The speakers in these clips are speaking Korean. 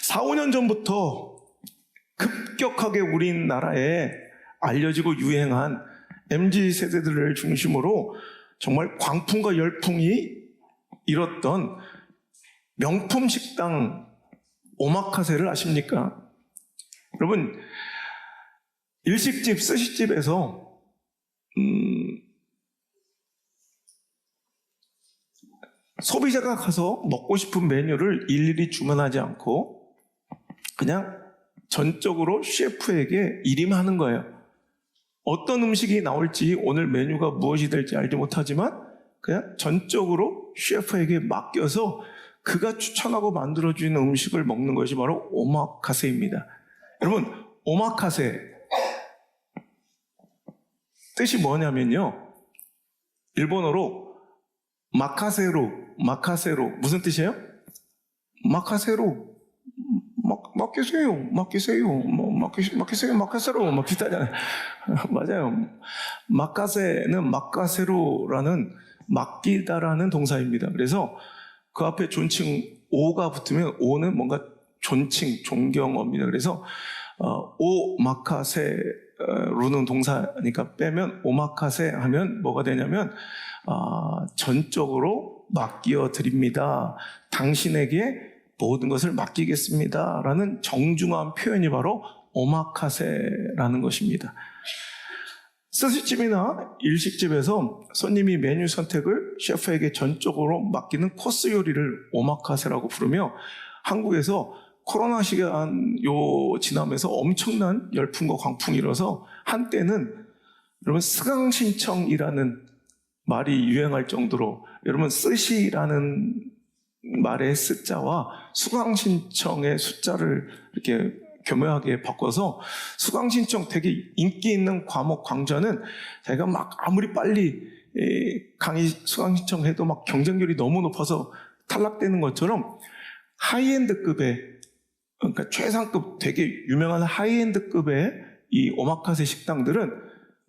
4, 5년 전부터 급격하게 우리나라에 알려지고 유행한 MZ세대들을 중심으로 정말 광풍과 열풍이 일었던 명품 식당 오마카세를 아십니까? 여러분, 일식집, 스시집에서 소비자가 가서 먹고 싶은 메뉴를 일일이 주문하지 않고 그냥 전적으로 셰프에게 일임하는 거예요. 어떤 음식이 나올지, 오늘 메뉴가 무엇이 될지 알지 못하지만 그냥 전적으로 셰프에게 맡겨서 그가 추천하고 만들어주는 음식을 먹는 것이 바로 오마카세입니다. 여러분, 오마카세 뜻이 뭐냐면요, 일본어로 마카세로 무슨 뜻이에요? 마카세로 마카세로 막 비슷하잖아요. 맞아요. 마카세는 마카세로라는 맡기다라는 동사입니다. 그래서 그 앞에 존칭 오가 붙으면 오는 뭔가 존칭, 존경어입니다. 그래서 오마카세로는 동사니까 빼면 오마카세 하면 뭐가 되냐면 전적으로 맡겨 드립니다. 당신에게 모든 것을 맡기겠습니다 라는 정중한 표현이 바로 오마카세라는 것입니다. 스시집이나 일식집에서 손님이 메뉴 선택을 셰프에게 전적으로 맡기는 코스 요리를 오마카세라고 부르며, 한국에서 코로나 시간 지나면서 엄청난 열풍과 광풍이 일어서 한때는 여러분 스강신청이라는 말이 유행할 정도로, 여러분 스시라는 말의 스자와 수강신청의 숫자를 이렇게 교묘하게 바꿔서 수강신청, 되게 인기 있는 과목 강좌는 제가 막 아무리 빨리 강의 수강신청해도 막 경쟁률이 너무 높아서 탈락되는 것처럼 하이엔드급의, 그러니까 최상급 되게 유명한 하이엔드급의 이 오마카세 식당들은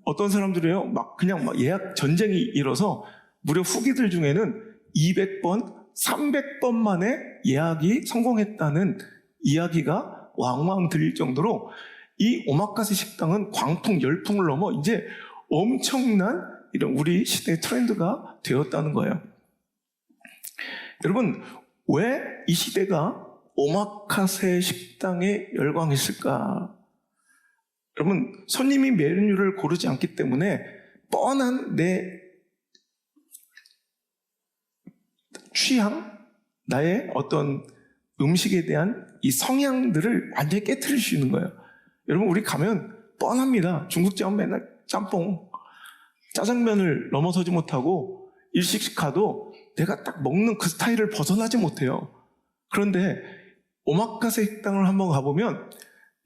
어떤 사람들이에요? 막 그냥 막 예약 전쟁이 일어서 무려 후기들 중에는 200번, 300번 만에 예약이 성공했다는 이야기가 왕왕 들릴 정도로 이 오마카세 식당은 광풍, 열풍을 넘어 이제 엄청난 이런 우리 시대의 트렌드가 되었다는 거예요. 여러분, 왜 이 시대가 오마카세 식당에 열광했을까? 여러분, 손님이 메뉴를 고르지 않기 때문에 뻔한 내 취향, 나의 어떤 음식에 대한 이 성향들을 완전히 깨트릴 수 있는 거예요. 여러분, 우리 가면 뻔합니다. 중국집 하면 맨날 짬뽕, 짜장면을 넘어서지 못하고 일식집 가도 내가 딱 먹는 그 스타일을 벗어나지 못해요. 그런데 오마카세 식당을 한번 가보면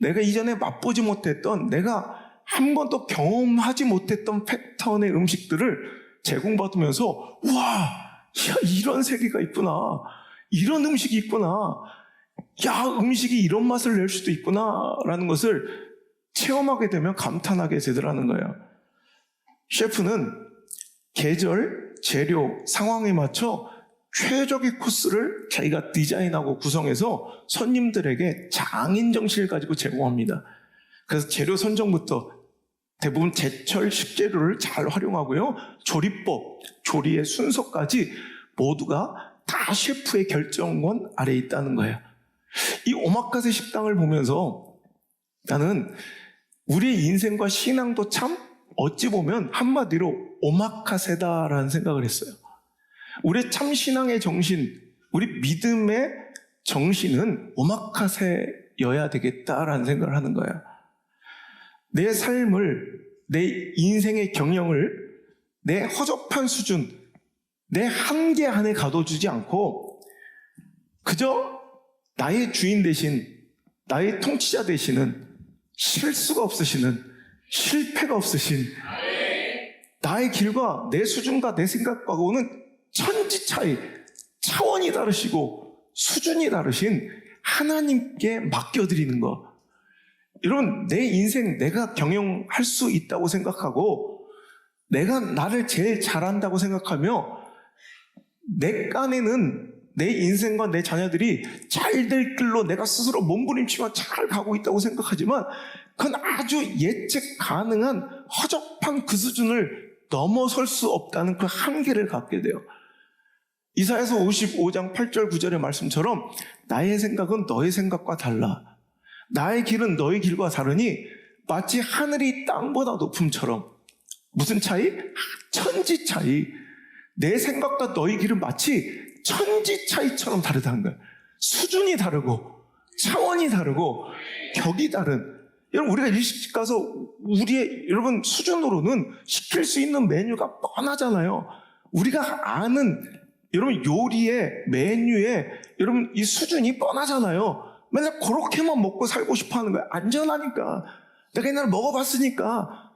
내가 이전에 맛보지 못했던, 내가 한 번도 경험하지 못했던 패턴의 음식들을 제공받으면서 우와! 야, 이런 세계가 있구나. 이런 음식이 있구나. 야, 음식이 이런 맛을 낼 수도 있구나. 라는 것을 체험하게 되면 감탄하게 되더라는 거예요. 셰프는 계절, 재료, 상황에 맞춰 최적의 코스를 자기가 디자인하고 구성해서 손님들에게 장인 정신을 가지고 제공합니다. 그래서 재료 선정부터 대부분 제철 식재료를 잘 활용하고요, 조리법, 조리의 순서까지 모두가 다 셰프의 결정권 아래에 있다는 거예요. 이 오마카세 식당을 보면서 나는 우리의 인생과 신앙도 참 어찌 보면 한마디로 오마카세다라는 생각을 했어요. 우리의 참 신앙의 정신, 우리 믿음의 정신은 오마카세여야 되겠다라는 생각을 하는 거예요. 내 삶을, 내 인생의 경영을 내 허접한 수준, 내 한계 안에 가둬두지 않고 그저 나의 주인 대신, 나의 통치자 되시는, 실수가 없으시는, 실패가 없으신, 나의 길과 내 수준과 내 생각과는 천지 차이, 차원이 다르시고 수준이 다르신 하나님께 맡겨드리는 것. 여러분, 내 인생 내가 경영할 수 있다고 생각하고 내가 나를 제일 잘한다고 생각하며 내 깐에는 내 인생과 내 자녀들이 잘 될 길로 내가 스스로 몸부림치며 잘 가고 있다고 생각하지만 그건 아주 예측 가능한 허접한 그 수준을 넘어설 수 없다는 그 한계를 갖게 돼요. 이사야서 55장 8절 9절의 말씀처럼 나의 생각은 너의 생각과 달라. 나의 길은 너의 길과 다르니 마치 하늘이 땅보다 높음처럼. 무슨 차이? 천지 차이. 내 생각과 너의 길은 마치 천지 차이처럼 다르다는 거예요. 수준이 다르고 차원이 다르고 격이 다른. 여러분 우리가 일식집 가서 우리의 여러분 수준으로는 시킬 수 있는 메뉴가 뻔하잖아요. 우리가 아는 여러분 요리의 메뉴에 여러분 이 수준이 뻔하잖아요. 맨날 그렇게만 먹고 살고 싶어 하는 거예요. 안전하니까. 내가 옛날에 먹어봤으니까.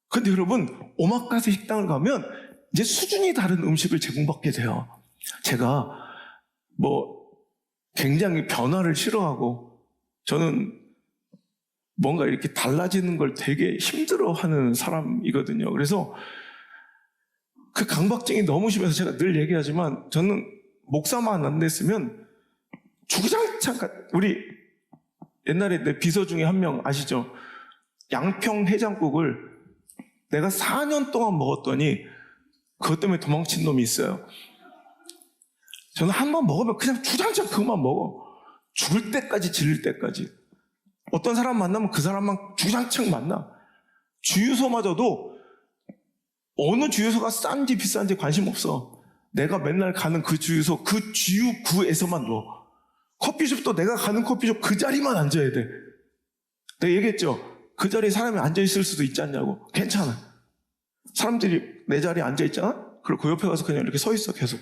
근데 여러분 오마카세 식당을 가면 이제 수준이 다른 음식을 제공받게 돼요. 제가 굉장히 변화를 싫어하고 저는 뭔가 이렇게 달라지는 걸 되게 힘들어하는 사람이거든요. 그래서 그 강박증이 너무 심해서 제가 늘 얘기하지만 저는 목사만 안 됐으면 주구장창 우리 옛날에 내 비서 중에 한 명 아시죠? 양평 해장국을 내가 4년 동안 먹었더니 그것 때문에 도망친 놈이 있어요. 저는 한 번 먹으면 그냥 주장창 그것만 먹어. 죽을 때까지 질릴 때까지. 어떤 사람 만나면 그 사람만 주장창 만나. 주유소마저도 어느 주유소가 싼지 비싼지 관심 없어. 내가 맨날 가는 그 주유소 그 주유구에서만 넣어. 커피숍도 내가 가는 커피숍 그 자리만 앉아야 돼. 내가 얘기했죠. 그 자리에 사람이 앉아있을 수도 있지 않냐고. 괜찮아. 사람들이 내 자리에 앉아있잖아? 그리고 그 옆에 가서 그냥 이렇게 서 있어 계속.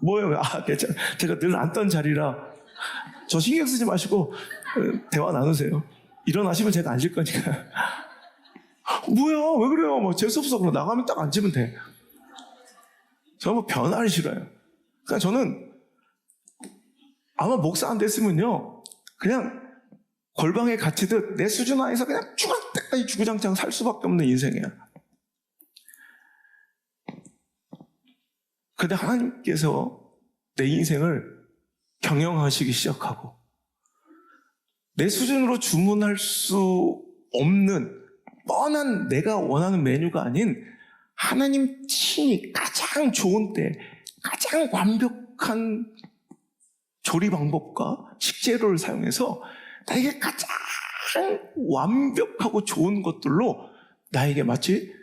뭐예요? 괜찮아. 제가 늘 앉던 자리라 저 신경 쓰지 마시고 대화 나누세요. 일어나시면 제가 앉을 거니까. 뭐야? 왜 그래요? 재수없어. 그럼 나가면 딱 앉으면 돼. 저는 변화를 싫어요. 그러니까 저는 아마 목사 안 됐으면요. 그냥 골방에 갇히듯 내 수준 안에서 그냥 죽을 때까지 주구장창 살 수밖에 없는 인생이야. 근데 하나님께서 내 인생을 경영하시기 시작하고 내 수준으로 주문할 수 없는 뻔한 내가 원하는 메뉴가 아닌 하나님 친히 가장 좋은 때 가장 완벽한 조리 방법과 식재료를 사용해서 나에게 가장 완벽하고 좋은 것들로 나에게 마치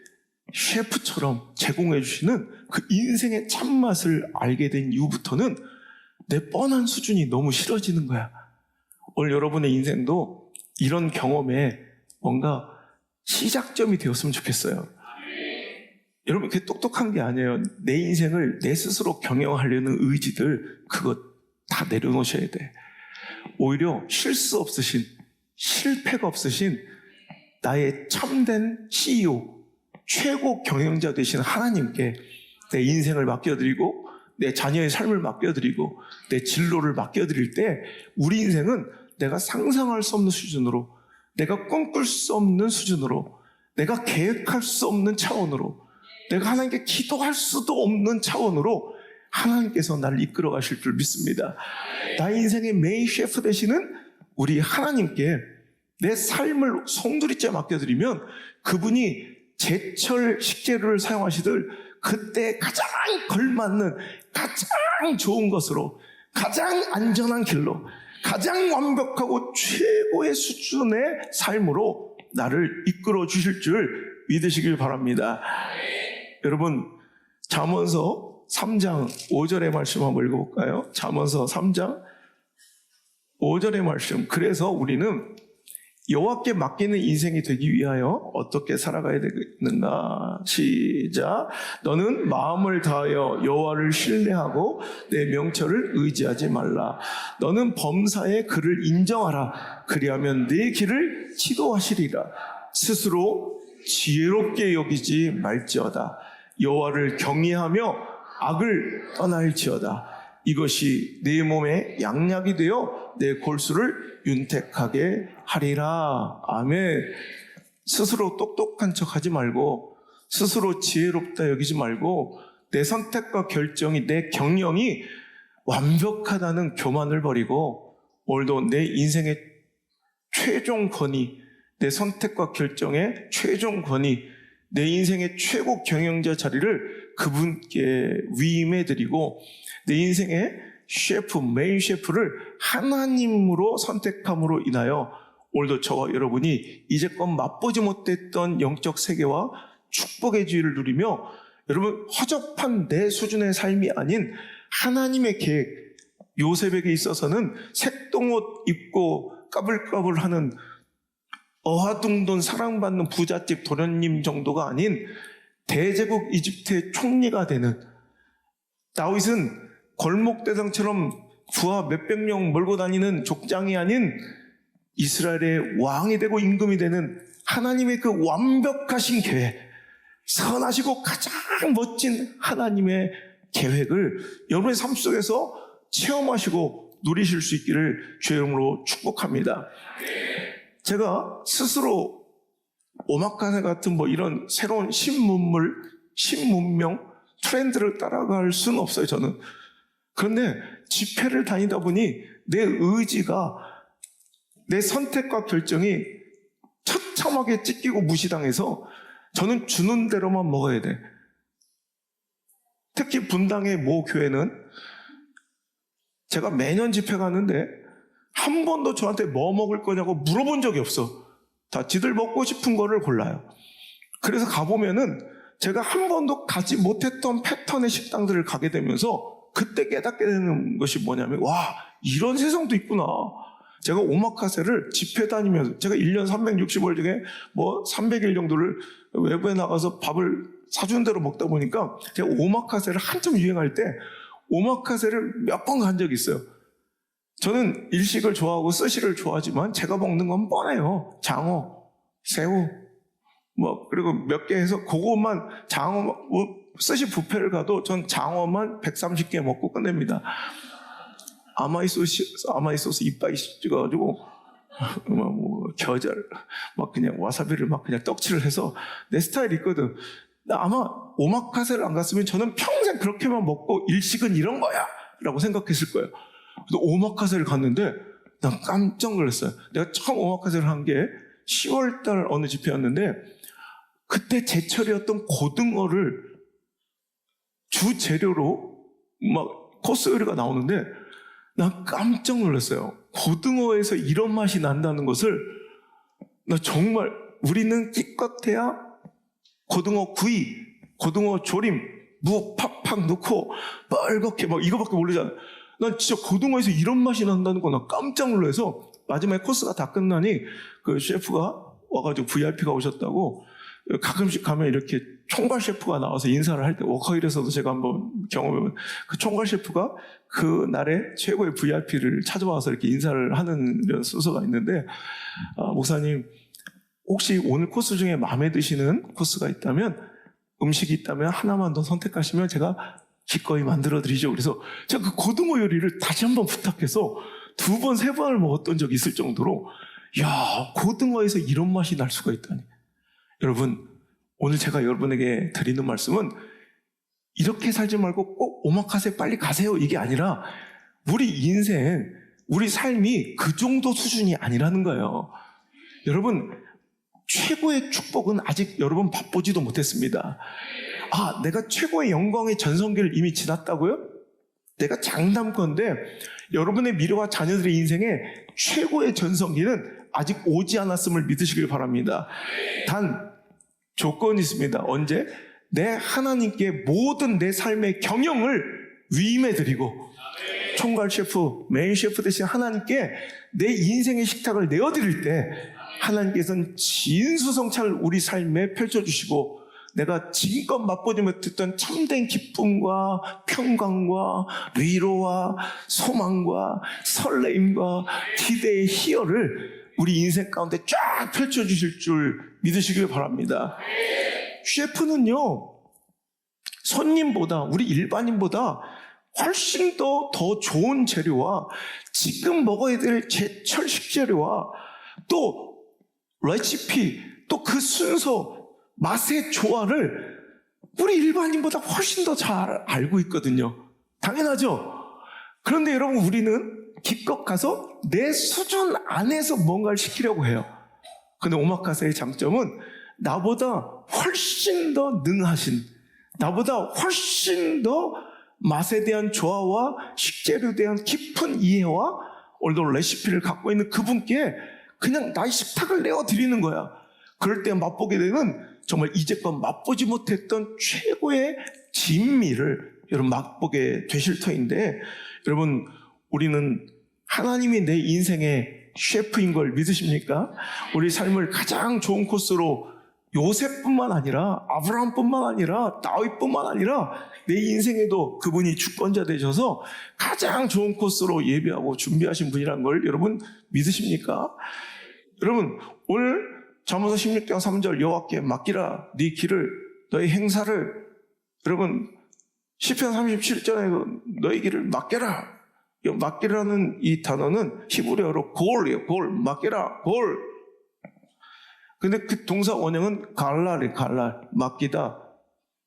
셰프처럼 제공해 주시는 그 인생의 참맛을 알게 된 이후부터는 내 뻔한 수준이 너무 싫어지는 거야. 오늘 여러분의 인생도 이런 경험에 뭔가 시작점이 되었으면 좋겠어요. 여러분 그게 똑똑한 게 아니에요. 내 인생을 내 스스로 경영하려는 의지들 그거 다 내려놓으셔야 돼. 오히려 실수 없으신 실패가 없으신 나의 참된 CEO 최고 경영자 되신 하나님께 내 인생을 맡겨드리고 내 자녀의 삶을 맡겨드리고 내 진로를 맡겨드릴 때 우리 인생은 내가 상상할 수 없는 수준으로 내가 꿈꿀 수 없는 수준으로 내가 계획할 수 없는 차원으로 내가 하나님께 기도할 수도 없는 차원으로 하나님께서 나를 이끌어 가실 줄 믿습니다. 나의 인생의 메인 셰프 되시는 우리 하나님께 내 삶을 송두리째 맡겨드리면 그분이 제철 식재료를 사용하시들 그때 가장 걸맞는 가장 좋은 것으로 가장 안전한 길로 가장 완벽하고 최고의 수준의 삶으로 나를 이끌어 주실 줄 믿으시길 바랍니다. 여러분 잠언서 3장 5절의 말씀 한번 읽어볼까요? 잠언서 3장 5절의 말씀. 그래서 우리는 여호와께 맡기는 인생이 되기 위하여 어떻게 살아가야 되는가? 시작. 너는 마음을 다하여 여호와를 신뢰하고 내 명철을 의지하지 말라. 너는 범사의 그를 인정하라. 그리하면 네 길을 지도하시리라. 스스로 지혜롭게 여기지 말지어다. 여호와를 경외하며 악을 떠날지어다. 이것이 내 몸에 양약이 되어 내 골수를 윤택하게 하리라. 아멘. 스스로 똑똑한 척 하지 말고 스스로 지혜롭다 여기지 말고 내 선택과 결정이, 내 경영이 완벽하다는 교만을 버리고 오늘도 내 인생의 최종 권위, 내 선택과 결정의 최종 권위, 내 인생의 최고 경영자 자리를 그분께 위임해드리고 내 인생의 셰프, 메인 셰프를 하나님으로 선택함으로 인하여 오늘도 저와 여러분이 이제껏 맛보지 못했던 영적 세계와 축복의 지위를 누리며 여러분 허접한 내 수준의 삶이 아닌 하나님의 계획, 요셉에게 있어서는 색동옷 입고 까불까불하는 어하둥돈 사랑받는 부잣집 도련님 정도가 아닌 대제국 이집트의 총리가 되는, 다윗은 골목대장처럼 부하 몇백 명 몰고 다니는 족장이 아닌 이스라엘의 왕이 되고 임금이 되는 하나님의 그 완벽하신 계획, 선하시고 가장 멋진 하나님의 계획을 여러분의 삶 속에서 체험하시고 누리실 수 있기를 주의 이름으로 축복합니다. 제가 스스로 오마카세 같은 이런 새로운 신문명 트렌드를 따라갈 수는 없어요, 저는. 그런데 집회를 다니다 보니 내 의지가, 내 선택과 결정이 처참하게 찢기고 무시당해서 저는 주는 대로만 먹어야 돼. 특히 분당의 모 교회는 제가 매년 집회 가는데 한 번도 저한테 뭐 먹을 거냐고 물어본 적이 없어. 다 지들 먹고 싶은 거를 골라요. 그래서 가보면은 제가 한 번도 가지 못했던 패턴의 식당들을 가게 되면서 그때 깨닫게 되는 것이 뭐냐면, 와, 이런 세상도 있구나. 제가 오마카세를 집회 다니면서, 제가 1년 365일 중에 300일 정도를 외부에 나가서 밥을 사주는 대로 먹다 보니까 제가 오마카세를 한참 유행할 때 오마카세를 몇 번 간 적이 있어요. 저는 일식을 좋아하고 스시를 좋아하지만 제가 먹는 건 뻔해요. 장어, 새우, 그리고 몇 개 해서 그것만, 장어, 스시 뷔페를 가도 전 장어만 130개 먹고 끝냅니다. 아마이 소스 이빨이 찍어가지고, 겨잘, 그냥 와사비를 그냥 떡칠을 해서 내 스타일이 있거든. 아마 오마카세를 안 갔으면 저는 평생 그렇게만 먹고 일식은 이런 거야! 라고 생각했을 거예요. 그래서 오마카세를 갔는데 난 깜짝 놀랐어요. 내가 처음 오마카세를 한 게 10월달 어느 집회였는데 그때 제철이었던 고등어를 주 재료로 코스 요리가 나오는데 난 깜짝 놀랐어요. 고등어에서 이런 맛이 난다는 것을, 나 정말, 우리는 기껏해야 고등어 구이, 고등어 조림, 무 팍팍 넣고 빨갛게 이거밖에 모르잖아. 난 진짜 고등어에서 이런 맛이 난다는 거 나 깜짝 놀라서 마지막에 코스가 다 끝나니 그 셰프가 와가지고 VIP가 오셨다고, 가끔씩 가면 이렇게 총괄 셰프가 나와서 인사를 할 때, 워커힐에서도 제가 한번 경험해보면 그 총괄 셰프가 그 날의 최고의 VIP를 찾아와서 이렇게 인사를 하는 이런 순서가 있는데, 목사님 혹시 오늘 코스 중에 마음에 드시는 코스가 있다면, 음식이 있다면 하나만 더 선택하시면 제가 기꺼이 만들어드리죠. 그래서 제가 그 고등어 요리를 다시 한번 부탁해서 2번, 3번을 먹었던 적이 있을 정도로, 야, 고등어에서 이런 맛이 날 수가 있다니. 여러분, 오늘 제가 여러분에게 드리는 말씀은 이렇게 살지 말고 꼭 오마카세 빨리 가세요, 이게 아니라 우리 인생, 우리 삶이 그 정도 수준이 아니라는 거예요. 여러분, 최고의 축복은 아직 여러분 맛보지도 못했습니다. 내가 최고의 영광의 전성기를 이미 지났다고요? 내가 장담컨대 여러분의 미래와 자녀들의 인생에 최고의 전성기는 아직 오지 않았음을 믿으시길 바랍니다. 단 조건이 있습니다. 언제? 내 하나님께 모든 내 삶의 경영을 위임해드리고, 총괄 셰프, 메인 셰프 대신 하나님께 내 인생의 식탁을 내어드릴 때 하나님께서는 진수성찬을 우리 삶에 펼쳐주시고, 내가 지금껏 맛보지 못했던 참된 기쁨과 평강과 위로와 소망과 설레임과 기대의 희열을 우리 인생 가운데 쫙 펼쳐주실 줄 믿으시길 바랍니다. 셰프는요, 손님보다, 우리 일반인보다 훨씬 더 좋은 재료와 지금 먹어야 될 제철 식재료와 또 레시피, 또 그 순서, 맛의 조화를 우리 일반인보다 훨씬 더 잘 알고 있거든요. 당연하죠. 그런데 여러분, 우리는 기껏 가서 내 수준 안에서 뭔가를 시키려고 해요. 근데 오마카세의 장점은 나보다 훨씬 더 능하신, 나보다 훨씬 더 맛에 대한 조화와 식재료에 대한 깊은 이해와 오늘도 레시피를 갖고 있는 그분께 그냥 나의 식탁을 내어드리는 거야. 그럴 때 맛보게 되는 정말 이제껏 맛보지 못했던 최고의 진미를 여러분 맛보게 되실 터인데, 여러분, 우리는 하나님이 내 인생의 셰프인 걸 믿으십니까? 우리 삶을 가장 좋은 코스로 요셉뿐만 아니라 아브라함뿐만 아니라 다윗뿐만 아니라 내 인생에도 그분이 주권자 되셔서 가장 좋은 코스로 예배하고 준비하신 분이라는 걸 여러분 믿으십니까? 여러분, 오늘 잠언서 16장 3절 여호와께 맡기라 네 길을 너의 행사를, 여러분 시편 37절에 너의 길을 맡겨라. 이 맡기라는 이 단어는 히브리어로 골이에요. 골, 맡겨라, 골. 근데 그 동사 원형은 갈랄이에요. 갈랄, 맡기다.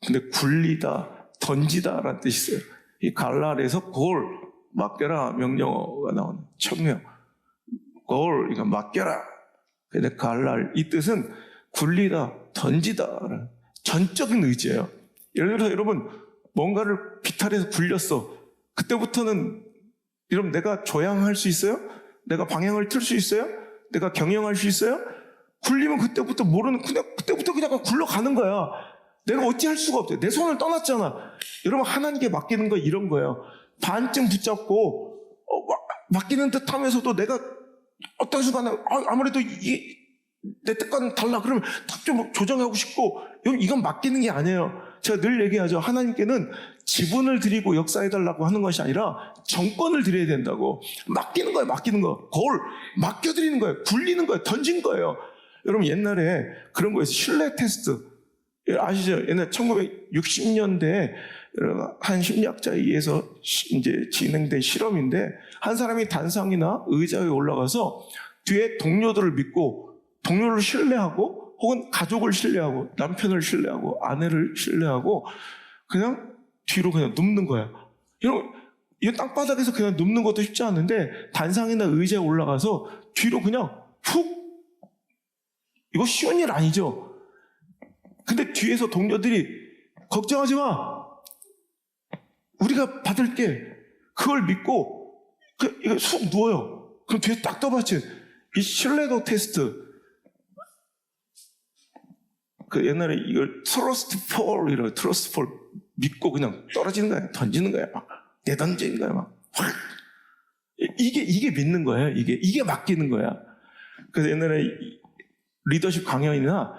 근데 굴리다, 던지다라는 뜻이 있어요. 이 갈랄에서 골, 맡겨라 명령어가 나오는 청명. 골, 이거 맡겨라. 근데 갈랄, 이 뜻은 굴리다, 던지다라는 전적인 의지예요. 예를 들어서 여러분, 뭔가를 비탈해서 굴렸어. 그때부터는 여러분, 내가 조향할 수 있어요? 내가 방향을 틀 수 있어요? 내가 경영할 수 있어요? 굴리면 그때부터 모르는, 그때부터 그냥 굴러가는 거야. 내가 어찌할 수가 없대요. 내 손을 떠났잖아. 여러분, 하나님께 맡기는 거 이런 거예요. 반쯤 붙잡고 맡기는 듯 하면서도 내가 어떤 순간에 아무래도 이게 내 뜻과는 달라. 그러면 딱 좀 조정하고 싶고, 이건 맡기는 게 아니에요. 제가 늘 얘기하죠. 하나님께는 지분을 드리고 역사해달라고 하는 것이 아니라 정권을 드려야 된다고. 맡기는 거예요. 맡기는 거. 거울 맡겨드리는 거예요. 굴리는 거예요. 던진 거예요. 여러분, 옛날에 그런 거에서 신뢰 테스트 아시죠? 옛날 1960년대에 한 심리학자에 의해서 이제 진행된 실험인데, 한 사람이 단상이나 의자에 올라가서 뒤에 동료들을 믿고 동료를 신뢰하고 혹은 가족을 신뢰하고 남편을 신뢰하고 아내를 신뢰하고 그냥 뒤로 그냥 눕는 거야. 여러분, 이거 땅바닥에서 그냥 눕는 것도 쉽지 않은데 단상이나 의자에 올라가서 뒤로 그냥 훅, 이거 쉬운 일 아니죠. 근데 뒤에서 동료들이 걱정하지 마, 우리가 받을게, 그걸 믿고 이거 쑥 누워요. 그럼 뒤에 딱 떠받친 이 신뢰도 테스트. 그 옛날에 이걸 트러스트 폴, 이런 트러스트 폴 믿고 그냥 떨어지는 거야. 던지는 거야. 막 내던지는 거야. 막 확. 이게 믿는 거예요. 이게 맡기는 거야. 그래서 옛날에 리더십 강연이나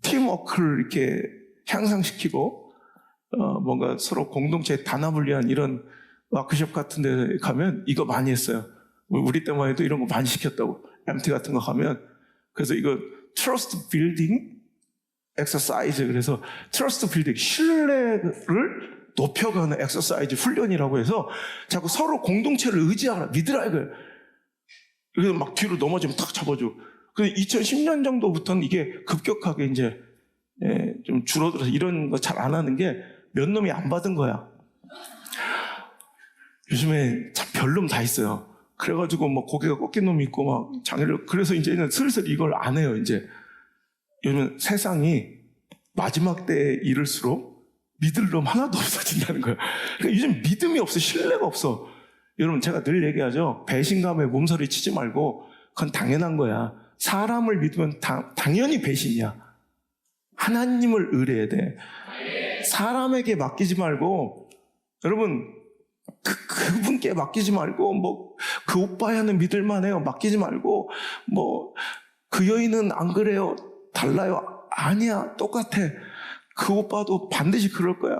팀워크를 이렇게 향상시키고 뭔가 서로 공동체에 단합을 위한 이런 워크숍 같은 데 가면 이거 많이 했어요. 우리 때만 해도 이런 거 많이 시켰다고. MT 같은 거 가면. 그래서 이거 트러스트 빌딩 엑서사이즈, 그래서 트러스트 빌딩, 신뢰를 높여가는 엑서사이즈 훈련이라고 해서 자꾸 서로 공동체를 의지하라, 믿으라 이거예요. 그래서 막 뒤로 넘어지면 탁 잡아줘. 그래서 2010년 정도부터는 이게 급격하게 이제 좀 줄어들어서 이런 거 잘 안 하는 게 몇 놈이 안 받은 거야. 요즘에 참 별놈 다 있어요. 그래가지고 뭐 고개가 꺾인 놈이 있고 막 장애를, 그래서 이제는 슬슬 이걸 안 해요. 이제 요즘 세상이 마지막 때에 이를수록 믿을 놈 하나도 없어진다는 거예요. 그러니까 요즘 믿음이 없어, 신뢰가 없어. 여러분, 제가 늘 얘기하죠. 배신감에 몸서리 치지 말고, 그건 당연한 거야. 사람을 믿으면 당연히 배신이야. 하나님을 의뢰해야 돼. 사람에게 맡기지 말고, 여러분, 그분께 맡기지 말고, 그 오빠야는 믿을만해요. 맡기지 말고, 그 여인은 안 그래요. 달라요. 아니야. 똑같아. 그 오빠도 반드시 그럴 거야.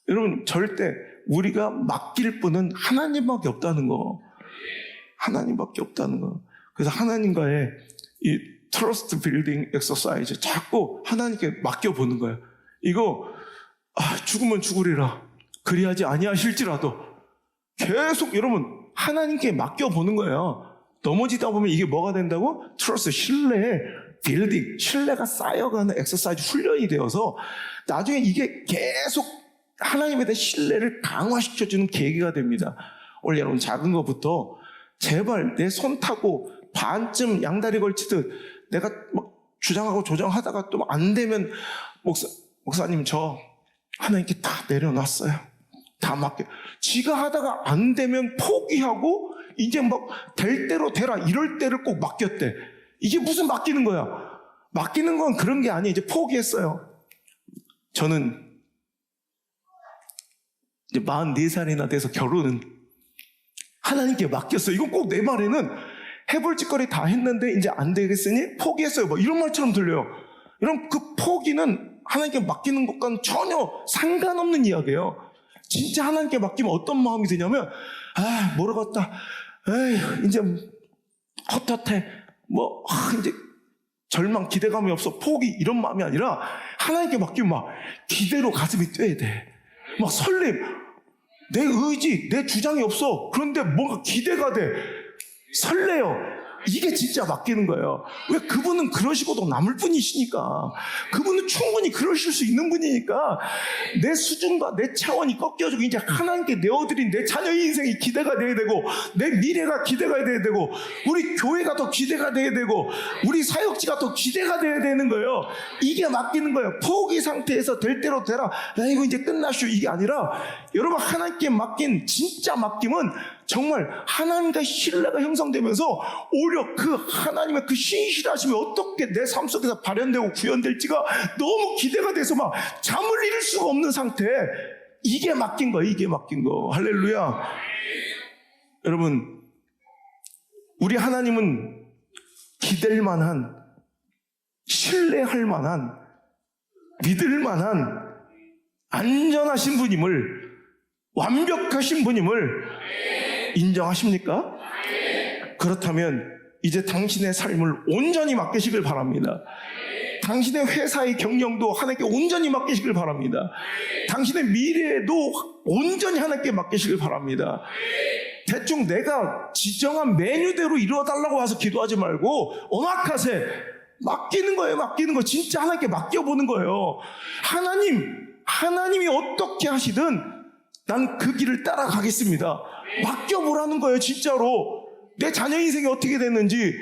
여러분, 절대 우리가 맡길 분은 하나님밖에 없다는 거. 하나님밖에 없다는 거. 그래서 하나님과의 이 트러스트 빌딩 엑서사이즈 자꾸 하나님께 맡겨보는 거예요. 이거 죽으면 죽으리라. 그리하지 아니하실지라도 계속 여러분 하나님께 맡겨보는 거예요. 넘어지다 보면 이게 뭐가 된다고? 트러스트, 신뢰에 빌딩, 신뢰가 쌓여가는 엑서사이즈 훈련이 되어서 나중에 이게 계속 하나님에 대한 신뢰를 강화시켜주는 계기가 됩니다. 원래 여러분 작은 것부터 제발 내 손 타고 반쯤 양다리 걸치듯 내가 막 주장하고 조정하다가 또 안 되면 목사님 저 하나님께 다 내려놨어요. 다 맡겨. 지가 하다가 안 되면 포기하고 이제 막 될 대로 되라 이럴 때를 꼭 맡겼대. 이게 무슨 맡기는 거야? 맡기는 건 그런 게 아니에요. 이제 포기했어요. 저는 이제 44살이나 돼서 결혼은 하나님께 맡겼어요. 이건 꼭 내 말에는 해볼 짓거리 다 했는데 이제 안 되겠으니 포기했어요. 뭐 이런 말처럼 들려요. 이런 그 포기는 하나님께 맡기는 것과는 전혀 상관없는 이야기예요. 진짜 하나님께 맡기면 어떤 마음이 드냐면 모르겠다. 에이 이제 헛헛해. 이제 절망, 기대감이 없어. 포기 이런 마음이 아니라 하나님께 맡기면 막 기대로 가슴이 뛰어야 돼. 막 설렘. 내 의지, 내 주장이 없어. 그런데 뭔가 기대가 돼. 설레요. 이게 진짜 맡기는 거예요. 왜? 그분은 그러시고도 남을 분이시니까. 그분은 충분히 그러실 수 있는 분이니까 내 수준과 내 차원이 꺾여지고 이제 하나님께 내어드린 내 자녀의 인생이 기대가 돼야 되고 내 미래가 기대가 돼야 되고 우리 교회가 더 기대가 돼야 되고 우리 사역지가 더 기대가 돼야 되는 거예요. 이게 맡기는 거예요. 포기 상태에서 될 대로 되라. 이거 이제 끝나쇼. 이게 아니라 여러분 하나님께 맡긴 진짜 맡김은 정말 하나님과 신뢰가 형성되면서 오히려 그 하나님의 그 신실하심이 어떻게 내 삶 속에서 발현되고 구현될지가 너무 기대가 돼서 막 잠을 이룰 수가 없는 상태. 이게 맡긴 거, 이게 맡긴 거. 할렐루야. 여러분, 우리 하나님은 기댈 만한, 신뢰할 만한, 믿을 만한 안전하신 분임을, 완벽하신 분임을 인정하십니까? 그렇다면 이제 당신의 삶을 온전히 맡기시길 바랍니다. 당신의 회사의 경영도 하나님께 온전히 맡기시길 바랍니다. 당신의 미래도 온전히 하나님께 맡기시길 바랍니다. 대충 내가 지정한 메뉴대로 이루어달라고 와서 기도하지 말고 오마카세 맡기는 거예요. 맡기는 거. 진짜 하나님께 맡겨보는 거예요. 하나님이 어떻게 하시든 난 그 길을 따라가겠습니다. 맡겨보라는 거예요. 진짜로. 내 자녀 인생이 어떻게 됐는지,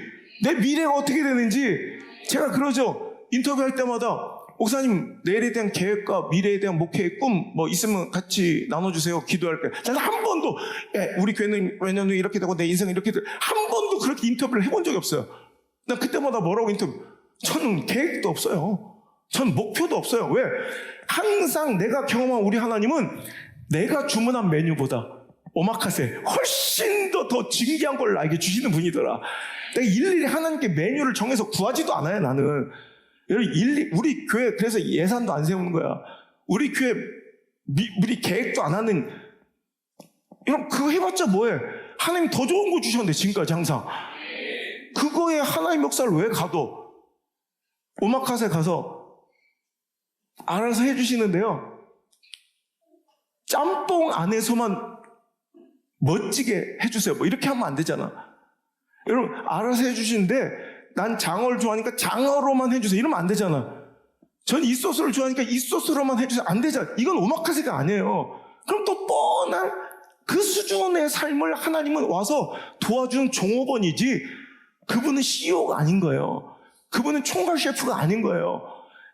내 미래가 어떻게 되는지. 제가 그러죠. 인터뷰할 때마다 목사님 내일에 대한 계획과 미래에 대한 목회의 꿈 있으면 같이 나눠주세요. 기도할게요. 저는 한 번도 우리 교회는 내년에 이렇게 되고 내 인생은 이렇게 되고 한 번도 그렇게 인터뷰를 해본 적이 없어요. 나 그때마다 뭐라고 저는 계획도 없어요. 전 목표도 없어요. 왜? 항상 내가 경험한 우리 하나님은 내가 주문한 메뉴보다 오마카세 훨씬 더 진귀한 걸 나에게 주시는 분이더라. 내가 일일이 하나님께 메뉴를 정해서 구하지도 않아요. 나는 우리 교회 그래서 예산도 안 세우는 거야. 우리 교회 우리 계획도 안 하는. 이런 그거 해봤자 뭐해? 하나님 더 좋은 거 주셨는데 지금까지 항상 그거에 하나님 역사를 왜 가도 오마카세 가서 알아서 해주시는데요. 짬뽕 안에서만 멋지게 해주세요. 이렇게 하면 안 되잖아. 여러분 알아서 해주시는데 난 장어를 좋아하니까 장어로만 해주세요. 이러면 안 되잖아. 전 이 소스를 좋아하니까 이 소스로만 해주세요. 안 되잖아. 이건 오마카세가 아니에요. 그럼 또 뻔한 그 수준의 삶을 하나님은 와서 도와주는 종업원이지 그분은 CEO가 아닌 거예요. 그분은 총괄 셰프가 아닌 거예요.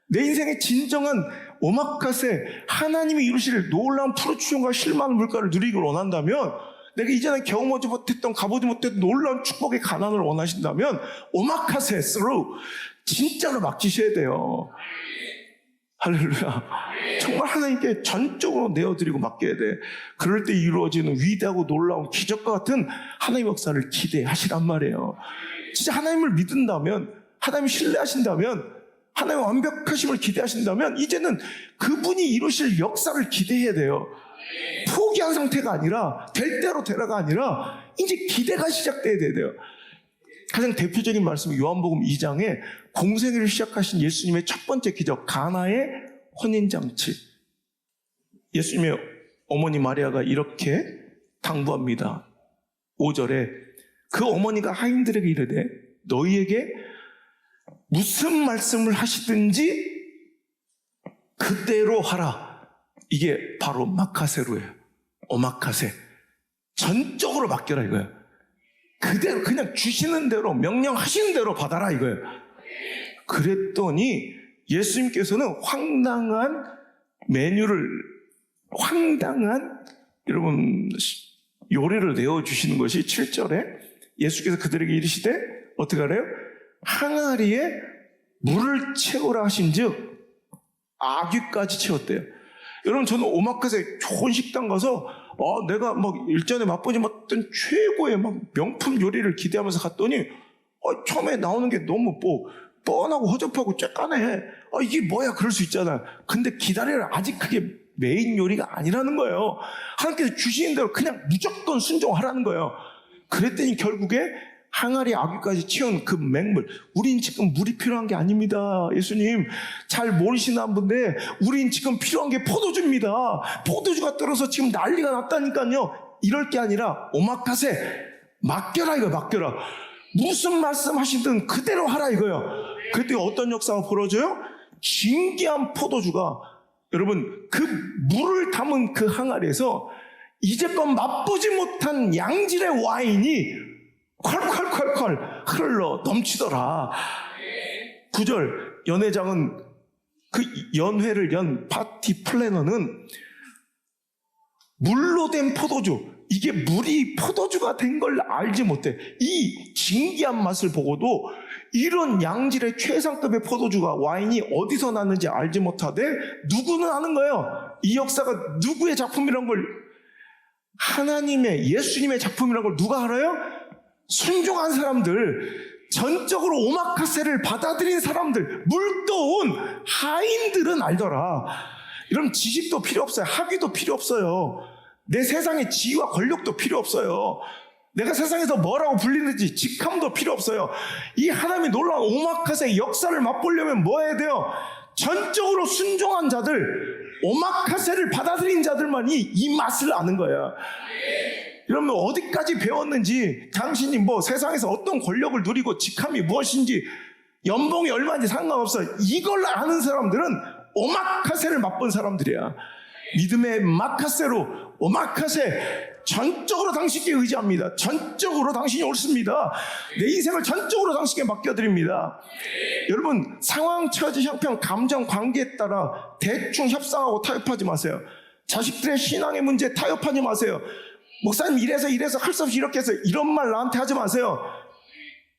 내 인생의 진정한 오마카세, 하나님이 이루실 놀라운 프로추sion과 실망의 물가를 누리기를 원한다면, 내가 이전에 경험하지 못했던, 가보지 못했던 놀라운 축복의 가난을 원하신다면 오마카세 through 진짜로 맡기셔야 돼요. 할렐루야. 정말 하나님께 전적으로 내어드리고 맡겨야 돼. 그럴 때 이루어지는 위대하고 놀라운 기적과 같은 하나님의 역사를 기대하시란 말이에요. 진짜 하나님을 믿는다면, 하나님을 신뢰하신다면, 하나님의 완벽하심을 기대하신다면 이제는 그분이 이루실 역사를 기대해야 돼요. 포기한 상태가 아니라 될 대로 되라가 아니라 이제 기대가 시작돼야 돼요. 가장 대표적인 말씀이 요한복음 2장에 공생애를 시작하신 예수님의 첫 번째 기적 가나의 혼인잔치. 예수님의 어머니 마리아가 이렇게 당부합니다. 5절에 그 어머니가 하인들에게 이르되 너희에게 무슨 말씀을 하시든지 그대로 하라. 이게 바로 마카세로예요. 오마카세. 전적으로 맡겨라 이거예요. 그대로 그냥 주시는 대로 명령하시는 대로 받아라 이거예요. 그랬더니 예수님께서는 황당한 메뉴를, 황당한 여러분 요리를 내어주시는 것이 7절에 예수께서 그들에게 이르시되 어떻게 하래요? 항아리에 물을 채우라 하신즉 아귀까지 채웠대요. 여러분 저는 오마카세 좋은 식당 가서 내가 막 일전에 맛보지 못했던 최고의 막 명품 요리를 기대하면서 갔더니 처음에 나오는 게 너무 뻔하고 허접하고 쬐까네. 이게 뭐야 그럴 수 있잖아요. 근데 기다려라. 아직 그게 메인 요리가 아니라는 거예요. 하나님께서 주시는 대로 그냥 무조건 순종하라는 거예요. 그랬더니 결국에 항아리 아귀까지 채운 그 맹물. 우린 지금 물이 필요한 게 아닙니다. 예수님 잘 모르시는 분인데 우린 지금 필요한 게 포도주입니다. 포도주가 떨어서 지금 난리가 났다니까요. 이럴 게 아니라 오마카세 맡겨라 이거 맡겨라. 무슨 말씀하시든 그대로 하라 이거요. 그때 어떤 역사가 벌어져요? 신기한 포도주가 여러분 그 물을 담은 그 항아리에서 이제껏 맛보지 못한 양질의 와인이 콸콸콸콸 흘러 넘치더라. 9절 연회장은 그 연회를 연 파티 플래너는 물로 된 포도주, 이게 물이 포도주가 된 걸 알지 못해. 이 신기한 맛을 보고도 이런 양질의 최상급의 포도주가 와인이 어디서 났는지 알지 못하되 누구는 아는 거예요. 이 역사가 누구의 작품이란 걸, 하나님의 예수님의 작품이란 걸 누가 알아요? 순종한 사람들, 전적으로 오마카세를 받아들인 사람들, 물도온 하인들은 알더라. 이런 지식도 필요 없어요. 학위도 필요 없어요. 내 세상에 지위와 권력도 필요 없어요. 내가 세상에서 뭐라고 불리는지 직함도 필요 없어요. 이 하나님의 놀라운 오마카세의 역사를 맛보려면 뭐 해야 돼요? 전적으로 순종한 자들, 오마카세를 받아들인 자들만이 이 맛을 아는 거야. 여러분 어디까지 배웠는지, 당신이 뭐 세상에서 어떤 권력을 누리고 직함이 무엇인지, 연봉이 얼마인지 상관없어. 이걸 아는 사람들은 오마카세를 맛본 사람들이야. 믿음의 마카세로, 오마카세, 전적으로 당신께 의지합니다. 전적으로 당신이 옳습니다. 내 인생을 전적으로 당신께 맡겨드립니다. 여러분 상황, 처지, 형편, 감정, 관계에 따라 대충 협상하고 타협하지 마세요. 자식들의 신앙의 문제 타협하지 마세요. 목사님 이래서 할 수 없이 이렇게 해서, 이런 말 나한테 하지 마세요.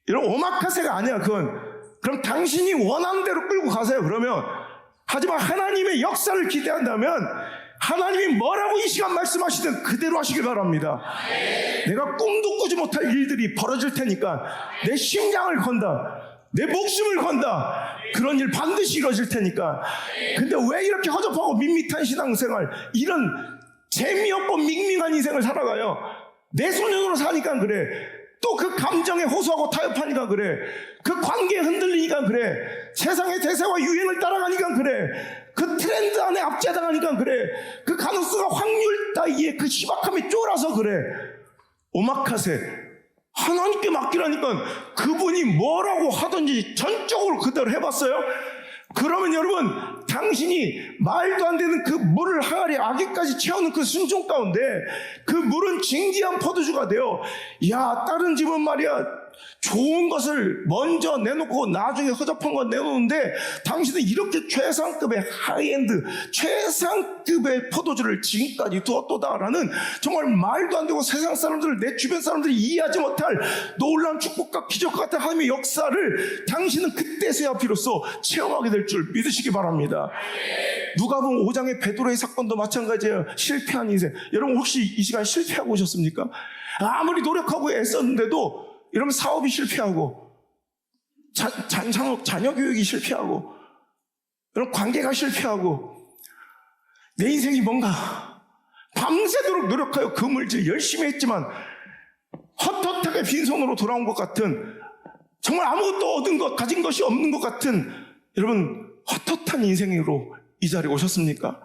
이런 오마카세가 아니야 그건. 그럼 당신이 원하는 대로 끌고 가세요. 그러면. 하지만 하나님의 역사를 기대한다면 하나님이 뭐라고 이 시간 말씀하시든 그대로 하시길 바랍니다. 내가 꿈도 꾸지 못할 일들이 벌어질 테니까 내 심장을 건다, 내 목숨을 건다, 그런 일 반드시 이루어질 테니까. 근데 왜 이렇게 허접하고 밋밋한 신앙생활, 이런 재미없고 밍밍한 인생을 살아가요? 내 소년으로 사니까 그래. 또 그 감정에 호소하고 타협하니까 그래. 그 관계에 흔들리니까 그래. 세상의 대세와 유행을 따라가니까 그래. 그 트렌드 안에 압제당하니까 그래. 그 가능성과 확률 따위에 그 희박함이 쫄아서 그래. 오마카세 하나님께 맡기라니까 그분이 뭐라고 하든지 전적으로 그대로 해봤어요? 그러면 여러분 당신이 말도 안 되는 그 물을 항아리 아기까지 채우는 그 순종 가운데 그 물은 진기한 포도주가 돼요. 야, 다른 집은 말이야 좋은 것을 먼저 내놓고 나중에 허접한 건 내놓는데 당신은 이렇게 최상급의 하이엔드, 최상급의 포도주를 지금까지 두었도다라는, 정말 말도 안 되고 세상 사람들을, 내 주변 사람들이 이해하지 못할 놀라운 축복과 기적 같은 하나님의 역사를 당신은 그때서야 비로소 체험하게 될 줄 믿으시기 바랍니다. 누가복음 5장의 베드로의 사건도 마찬가지예요. 실패한 인생. 여러분 혹시 이 시간 실패하고 오셨습니까? 아무리 노력하고 애썼는데도 이러면 사업이 실패하고, 자녀 교육이 실패하고, 여러분 관계가 실패하고, 내 인생이 뭔가 밤새도록 노력하여 그물질 열심히 했지만 헛헛하게 빈손으로 돌아온 것 같은, 정말 아무것도 얻은 것, 가진 것이 없는 것 같은, 여러분 헛헛한 인생으로 이 자리에 오셨습니까?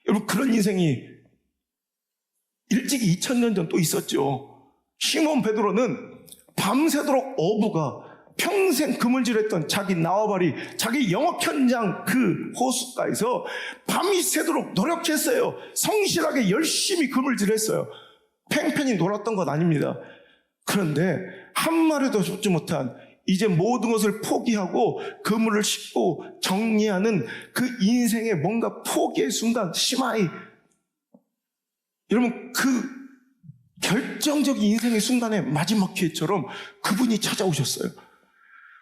여러분 그런 인생이 일찍이 2000년 전 또 있었죠. 시몬 베드로는 밤새도록 어부가 평생 그물질했던 자기縄張り, 자기 영업 현장 그 호숫가에서 밤이 새도록 노력했어요. 성실하게 열심히 그물질했어요. 팽팽히 놀았던 건 아닙니다. 그런데 한 마리도 잡지 못한, 이제 모든 것을 포기하고 그물을 싣고 정리하는 그 인생의 뭔가 포기의 순간, 시마이. 여러분, 그 결정적인 인생의 순간에 마지막 기회처럼 그분이 찾아오셨어요.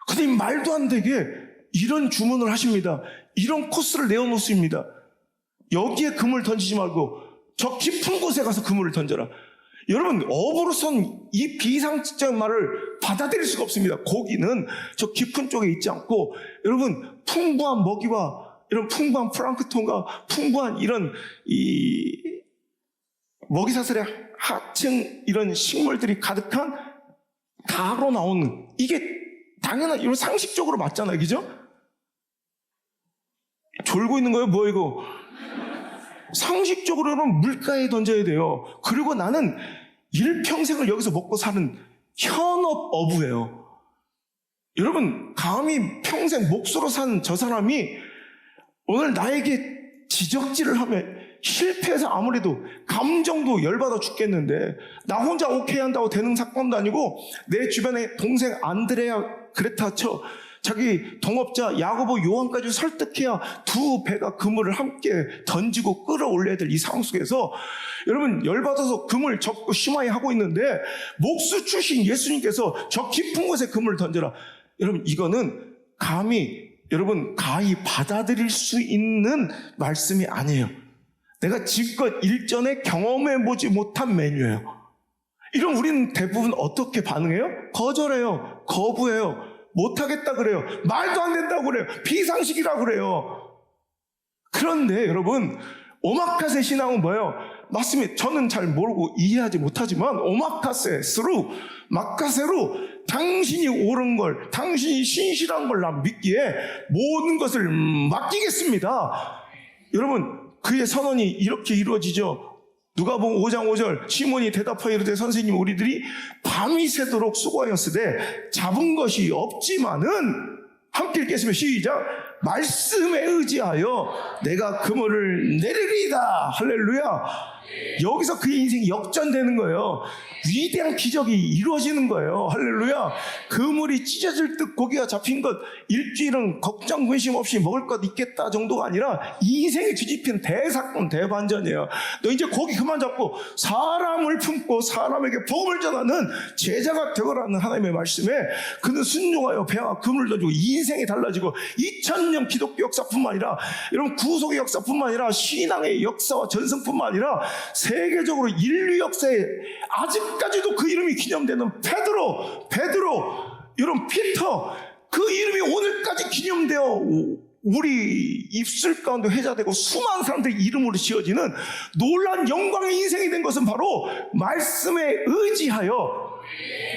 근데 말도 안 되게 이런 주문을 하십니다. 이런 코스를 내어놓습니다. 여기에 그물 던지지 말고 저 깊은 곳에 가서 그물을 던져라. 여러분, 업으로선 이 비상식적인 말을 받아들일 수가 없습니다. 고기는 저 깊은 쪽에 있지 않고, 여러분, 풍부한 먹이와 이런 풍부한 플랑크톤과 풍부한 이런 이 먹이사슬의 하층 이런 식물들이 가득한 가로 나오는, 이게 당연한, 이런 상식적으로 맞잖아요. 그죠? 졸고 있는 거예요? 뭐 이거? 상식적으로는 물가에 던져야 돼요. 그리고 나는 일평생을 여기서 먹고 사는 현업 어부예요. 여러분, 감히 평생 목수로 산 저 사람이 오늘 나에게 지적질을 하면 실패해서 아무래도 감정도 열받아 죽겠는데, 나 혼자 오케이 한다고 되는 사건도 아니고, 내 주변에 동생 안드레아 그레타처, 자기 동업자 야고보 요한까지 설득해야 두 배가 그물을 함께 던지고 끌어올려야 될 이 상황 속에서 여러분, 열받아서 그물 접고 심하게 하고 있는데, 목수 출신 예수님께서 저 깊은 곳에 그물을 던져라. 여러분, 이거는 감히 여러분 가히 받아들일 수 있는 말씀이 아니에요. 내가 지금껏 일전에 경험해보지 못한 메뉴예요. 이런 우리는 대부분 어떻게 반응해요? 거절해요. 거부해요. 못하겠다 그래요. 말도 안 된다고 그래요. 비상식이라고 그래요. 그런데 여러분, 오마카세 신앙은 뭐예요? 맞습니다. 저는 잘 모르고 이해하지 못하지만 오마카세로, 마카세로 당신이 옳은 걸, 당신이 신실한 걸 난 믿기에 모든 것을 맡기겠습니다. 여러분, 그의 선언이 이렇게 이루어지죠. 누가복음 5장 5절, 시몬이 대답하여 이르되 선생님, 우리들이 밤이 새도록 수고하였으되 잡은 것이 없지만은, 함께 읽겠습니다. 시작. 말씀에 의지하여 내가 그물을 내리리이다. 할렐루야. 여기서 그의 인생이 역전되는 거예요. 위대한 기적이 이루어지는 거예요. 할렐루야. 그물이 찢어질 듯 고기가 잡힌 것, 일주일은 걱정 근심 없이 먹을 것 있겠다 정도가 아니라 인생이 뒤집힌 대사건, 대반전이에요. 너 이제 고기 그만 잡고 사람을 품고 사람에게 복음을 전하는 제자가 되거라는 하나님의 말씀에 그는 순종하여 배와 그물을 던지고 인생이 달라지고, 2000년 기독교 역사뿐만 아니라 여러분 구속의 역사뿐만 아니라 신앙의 역사와 전승뿐만 아니라 세계적으로 인류 역사에 아직까지도 그 이름이 기념되는 베드로, 여러분 피터, 그 이름이 오늘까지 기념되어 우리 입술 가운데 회자되고 수많은 사람들의 이름으로 지어지는 놀라운 영광의 인생이 된 것은 바로 말씀에 의지하여,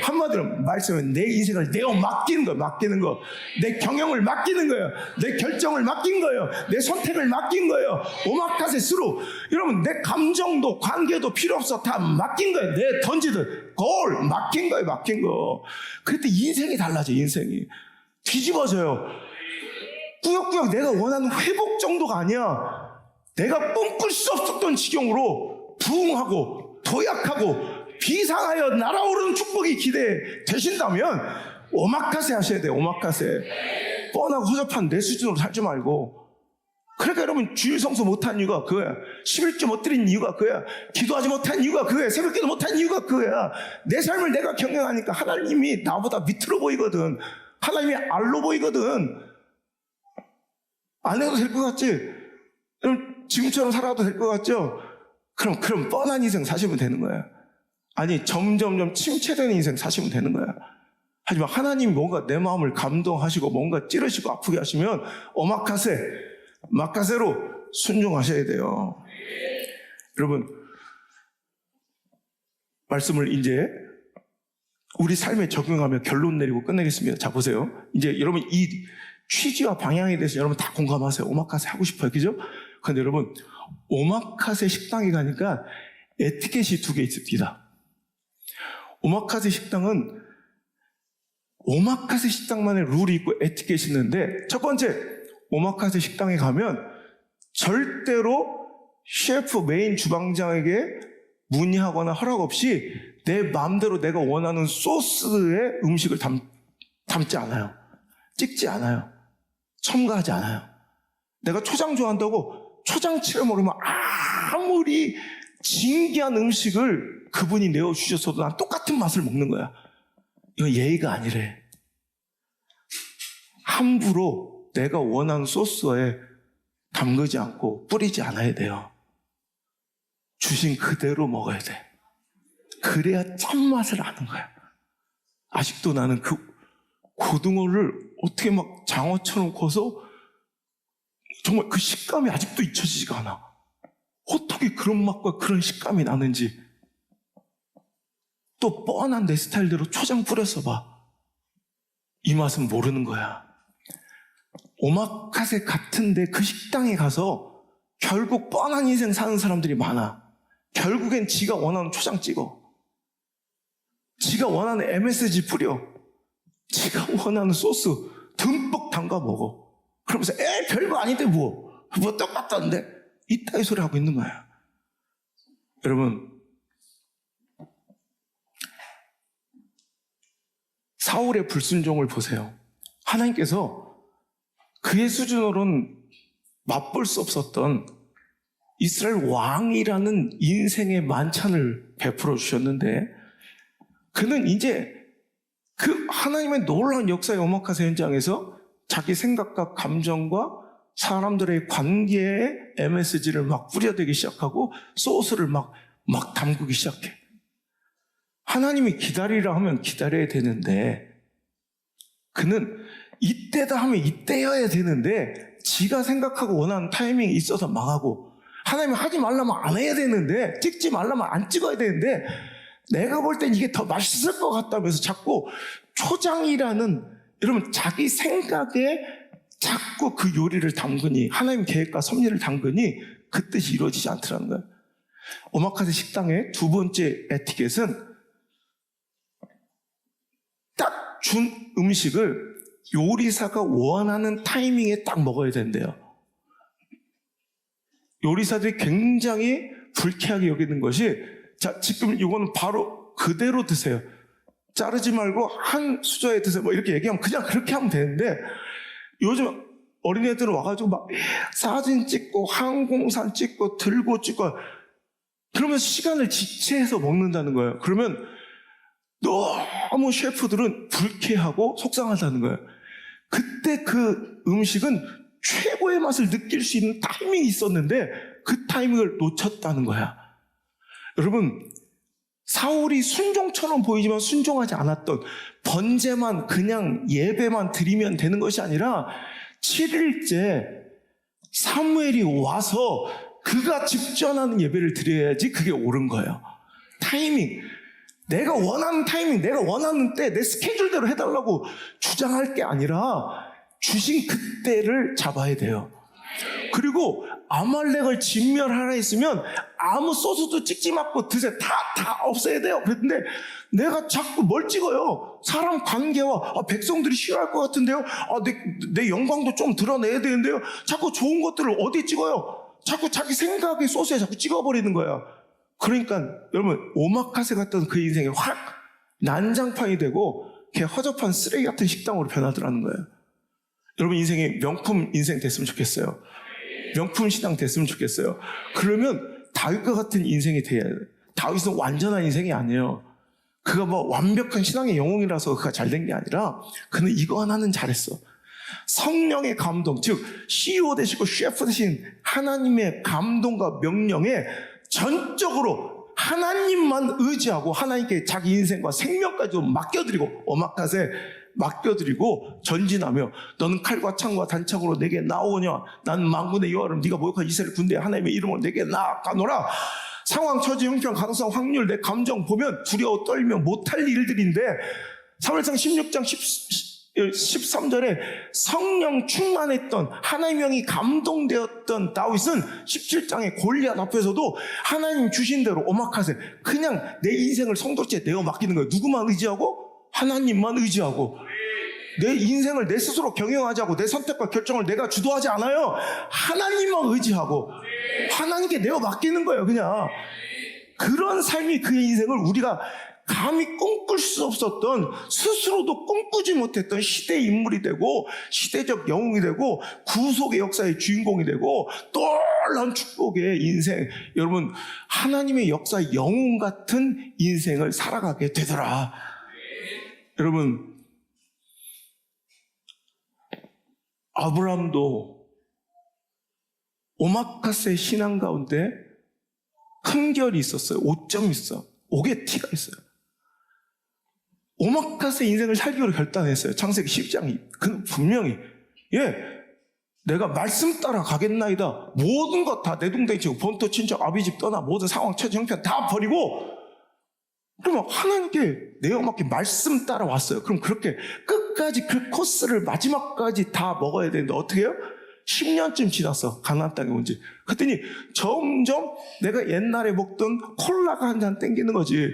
한마디로 말씀에 내 인생을 내어 맡기는 거예요. 맡기는 거. 내 경영을 맡기는 거예요. 내 결정을 맡긴 거예요. 내 선택을 맡긴 거예요. 오마카세 스루. 여러분, 내 감정도 관계도 필요 없어. 다 맡긴 거예요. 내 던지듯 골 맡긴 거예요. 맡긴 거. 그때 인생이 달라져. 인생이 뒤집어져요. 꾸역꾸역 내가 원하는 회복 정도가 아니야. 내가 꿈꿀 수 없었던 지경으로 부흥하고 도약하고 비상하여 날아오르는 축복이 기대되신다면 오마카세 하셔야 돼요. 오마카세. 뻔하고 허접한 내 수준으로 살지 말고. 그러니까 여러분, 주일 성수 못한 이유가 그거야. 11조 못 드린 이유가 그거야. 기도하지 못한 이유가 그거야. 새벽기도 못한 이유가 그거야. 내 삶을 내가 경영하니까 하나님이 나보다 밑으로 보이거든. 하나님이 알로 보이거든. 안 해도 될 것 같지? 그럼 지금처럼 살아도 될 것 같죠? 그럼 뻔한 인생 사시면 되는 거야. 아니, 점점점 침체되는 인생 사시면 되는 거야. 하지만 하나님이 뭔가 내 마음을 감동하시고 뭔가 찌르시고 아프게 하시면 오마카세, 마카세로 순종하셔야 돼요. 여러분, 말씀을 이제 우리 삶에 적용하며 결론 내리고 끝내겠습니다. 자, 보세요. 이제 여러분, 이 취지와 방향에 대해서 여러분 다 공감하세요. 오마카세 하고 싶어요. 그죠? 근데 여러분, 오마카세 식당에 가니까 에티켓이 2개 있습니다. 오마카세 식당은 오마카세 식당만의 룰이 있고 에티켓이 있는데, 첫 번째, 오마카세 식당에 가면 절대로 셰프 메인 주방장에게 문의하거나 허락 없이 내 마음대로 내가 원하는 소스의 음식을 담지 않아요. 찍지 않아요. 첨가하지 않아요. 내가 초장 좋아한다고 초장치를 먹으면 아무리 진귀한 음식을 그분이 내어주셨어도 난 똑같은 맛을 먹는 거야. 이건 예의가 아니래. 함부로 내가 원하는 소스에 담그지 않고 뿌리지 않아야 돼요. 주신 그대로 먹어야 돼. 그래야 짠맛을 아는 거야. 아직도 나는 그 고등어를 어떻게 막 장어처럼 커서 정말 그 식감이 아직도 잊혀지지가 않아. 어떻게 그런 맛과 그런 식감이 나는지. 또 뻔한 내 스타일대로 초장 뿌려서 봐. 이 맛은 모르는 거야. 오마카세 같은데 그 식당에 가서 결국 뻔한 인생 사는 사람들이 많아. 결국엔 지가 원하는 초장 찍어. 지가 원하는 MSG 뿌려. 지가 원하는 소스 듬뿍 담가 먹어. 그러면서 별거 아닌데 뭐 똑같다는데 이따위 소리 하고 있는 거야. 여러분, 사울의 불순종을 보세요. 하나님께서 그의 수준으로는 맛볼 수 없었던 이스라엘 왕이라는 인생의 만찬을 베풀어 주셨는데, 그는 이제 그 하나님의 놀라운 역사의 오마카세 현장에서 자기 생각과 감정과 사람들의 관계에 MSG를 막 뿌려대기 시작하고 소스를 막 담그기 시작해. 하나님이 기다리라 하면 기다려야 되는데, 그는 이때다 하면 이때여야 되는데 지가 생각하고 원하는 타이밍이 있어서 망하고, 하나님이 하지 말라면 안 해야 되는데, 찍지 말라면 안 찍어야 되는데, 내가 볼 땐 이게 더 맛있을 것 같다면서 자꾸 초장이라는, 여러분, 자기 생각에 자꾸 그 요리를 담그니, 하나님 계획과 섭리를 담그니 그 뜻이 이루어지지 않더라는 거예요. 오마카세 식당의 두 번째 에티켓은 딱 준 음식을 요리사가 원하는 타이밍에 딱 먹어야 된대요. 요리사들이 굉장히 불쾌하게 여기는 것이, 자, 지금 이거는 바로 그대로 드세요. 자르지 말고 한 수저에 드세요. 뭐 이렇게 얘기하면 그냥 그렇게 하면 되는데, 요즘 어린애들은 와가지고 막 사진 찍고 항공산 찍고 들고 찍고 그러면서 시간을 지체해서 먹는다는 거예요. 그러면 너무 셰프들은 불쾌하고 속상하다는 거예요. 그때 그 음식은 최고의 맛을 느낄 수 있는 타이밍이 있었는데 그 타이밍을 놓쳤다는 거야. 여러분, 사울이 순종처럼 보이지만 순종하지 않았던, 번제만 그냥 예배만 드리면 되는 것이 아니라 7일째 사무엘이 와서 그가 직전하는 예배를 드려야지 그게 옳은 거예요. 타이밍, 내가 원하는 타이밍, 내가 원하는 때 내 스케줄대로 해달라고 주장할 게 아니라 주신 그때를 잡아야 돼요. 그리고 아말렉을 진멸하라 했으면 아무 소스도 찍지 말고 드세요. 다 없애야 돼요. 그랬는데 내가 자꾸 뭘 찍어요? 사람 관계와 백성들이 싫어할 것 같은데요. 내 영광도 좀 드러내야 되는데요. 자꾸 좋은 것들을 어디에 찍어요? 자꾸 자기 생각의 소스에 자꾸 찍어버리는 거야. 그러니까 여러분, 오마카세 같던 그 인생이 확 난장판이 되고 걔 허접한 쓰레기 같은 식당으로 변하더라는 거예요. 여러분, 인생이 명품 인생 됐으면 좋겠어요. 명품 신앙 됐으면 좋겠어요. 그러면 다윗과 같은 인생이 돼야 돼요. 다윗은 완전한 인생이 아니에요. 그가 뭐 완벽한 신앙의 영웅이라서 그가 잘된 게 아니라 그는 이거 하나는 잘했어. 성령의 감동, 즉 CEO 되시고 셰프 되신 하나님의 감동과 명령에 전적으로 하나님만 의지하고 하나님께 자기 인생과 생명까지 맡겨드리고, 오마카세 맡겨드리고 전진하며, 너는 칼과 창과 단창으로 내게 나오냐, 난 만군의 여호와를 네가 모욕한 이스라엘 군대의 하나님의 이름으로 내게 나아가노라. 상황, 처지, 형편, 가능성, 확률, 내 감정 보면 두려워 떨며 못할 일들인데, 사무엘상 16장 13절에 성령 충만했던 하나님의 영이 감동되었던 다윗은 17장의 골리앗 앞에서도 하나님 주신 대로 오마카세, 그냥 내 인생을 성도죄에 내어 맡기는 거예요. 누구만 의지하고? 하나님만 의지하고. 내 인생을 내 스스로 경영하지 않고 내 선택과 결정을 내가 주도하지 않아요. 하나님만 의지하고 하나님께 내어 맡기는 거예요. 그냥 그런 삶이 그의 인생을 우리가 감히 꿈꿀 수 없었던, 스스로도 꿈꾸지 못했던 시대의 인물이 되고 시대적 영웅이 되고 구속의 역사의 주인공이 되고 놀라운 축복의 인생, 여러분 하나님의 역사의 영웅 같은 인생을 살아가게 되더라. 여러분 아브라함도 오마카세 신앙 가운데 흠결이 있었어요. 오점이 있어. 옥의 티가 있어요. 오마카세 인생을 살기로 결단했어요. 창세기 10장이. 그 분명히 내가 말씀 따라 가겠나이다. 모든 것 다 내동댕이 치고 본토 친척 아비집 떠나 모든 상황 처지 형편 다 버리고, 그러면 하나님께 내어 맡긴 말씀 따라 왔어요. 그럼 그렇게 끝까지 그 코스를 마지막까지 다 먹어야 되는데 어떻게 해요? 10년쯤 지났어. 가나안 땅에 온 지. 그랬더니 점점 내가 옛날에 먹던 콜라가 한 잔 땡기는 거지.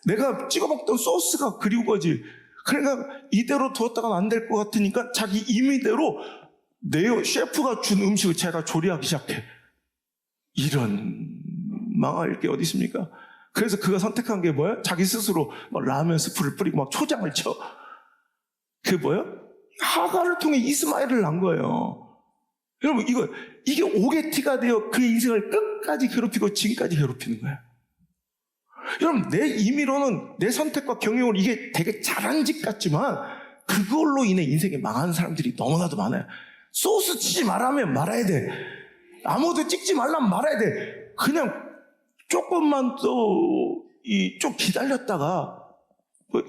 내가 찍어 먹던 소스가 그리운 거지. 그러니까 이대로 두었다가는 안 될 것 같으니까 자기 임의대로 셰프가 준 음식을 제가 조리하기 시작해. 이런 망할 게 어디 있습니까? 그래서 그가 선택한 게 뭐야? 자기 스스로 막 라면 스프를 뿌리고 막 초장을 쳐. 그게 뭐야? 하가를 통해 이스마엘을 낳은 거예요. 여러분 이게 오게티가 되어 그의 인생을 끝까지 괴롭히고 지금까지 괴롭히는 거예요. 여러분 내 임의로는 내 선택과 경영으로 이게 되게 잘한 짓 같지만 그걸로 인해 인생에 망하는 사람들이 너무나도 많아요. 소스 치지 말라면 말아야 돼. 아무도 찍지 말라면 말아야 돼. 그냥 조금만 또 좀 기다렸다가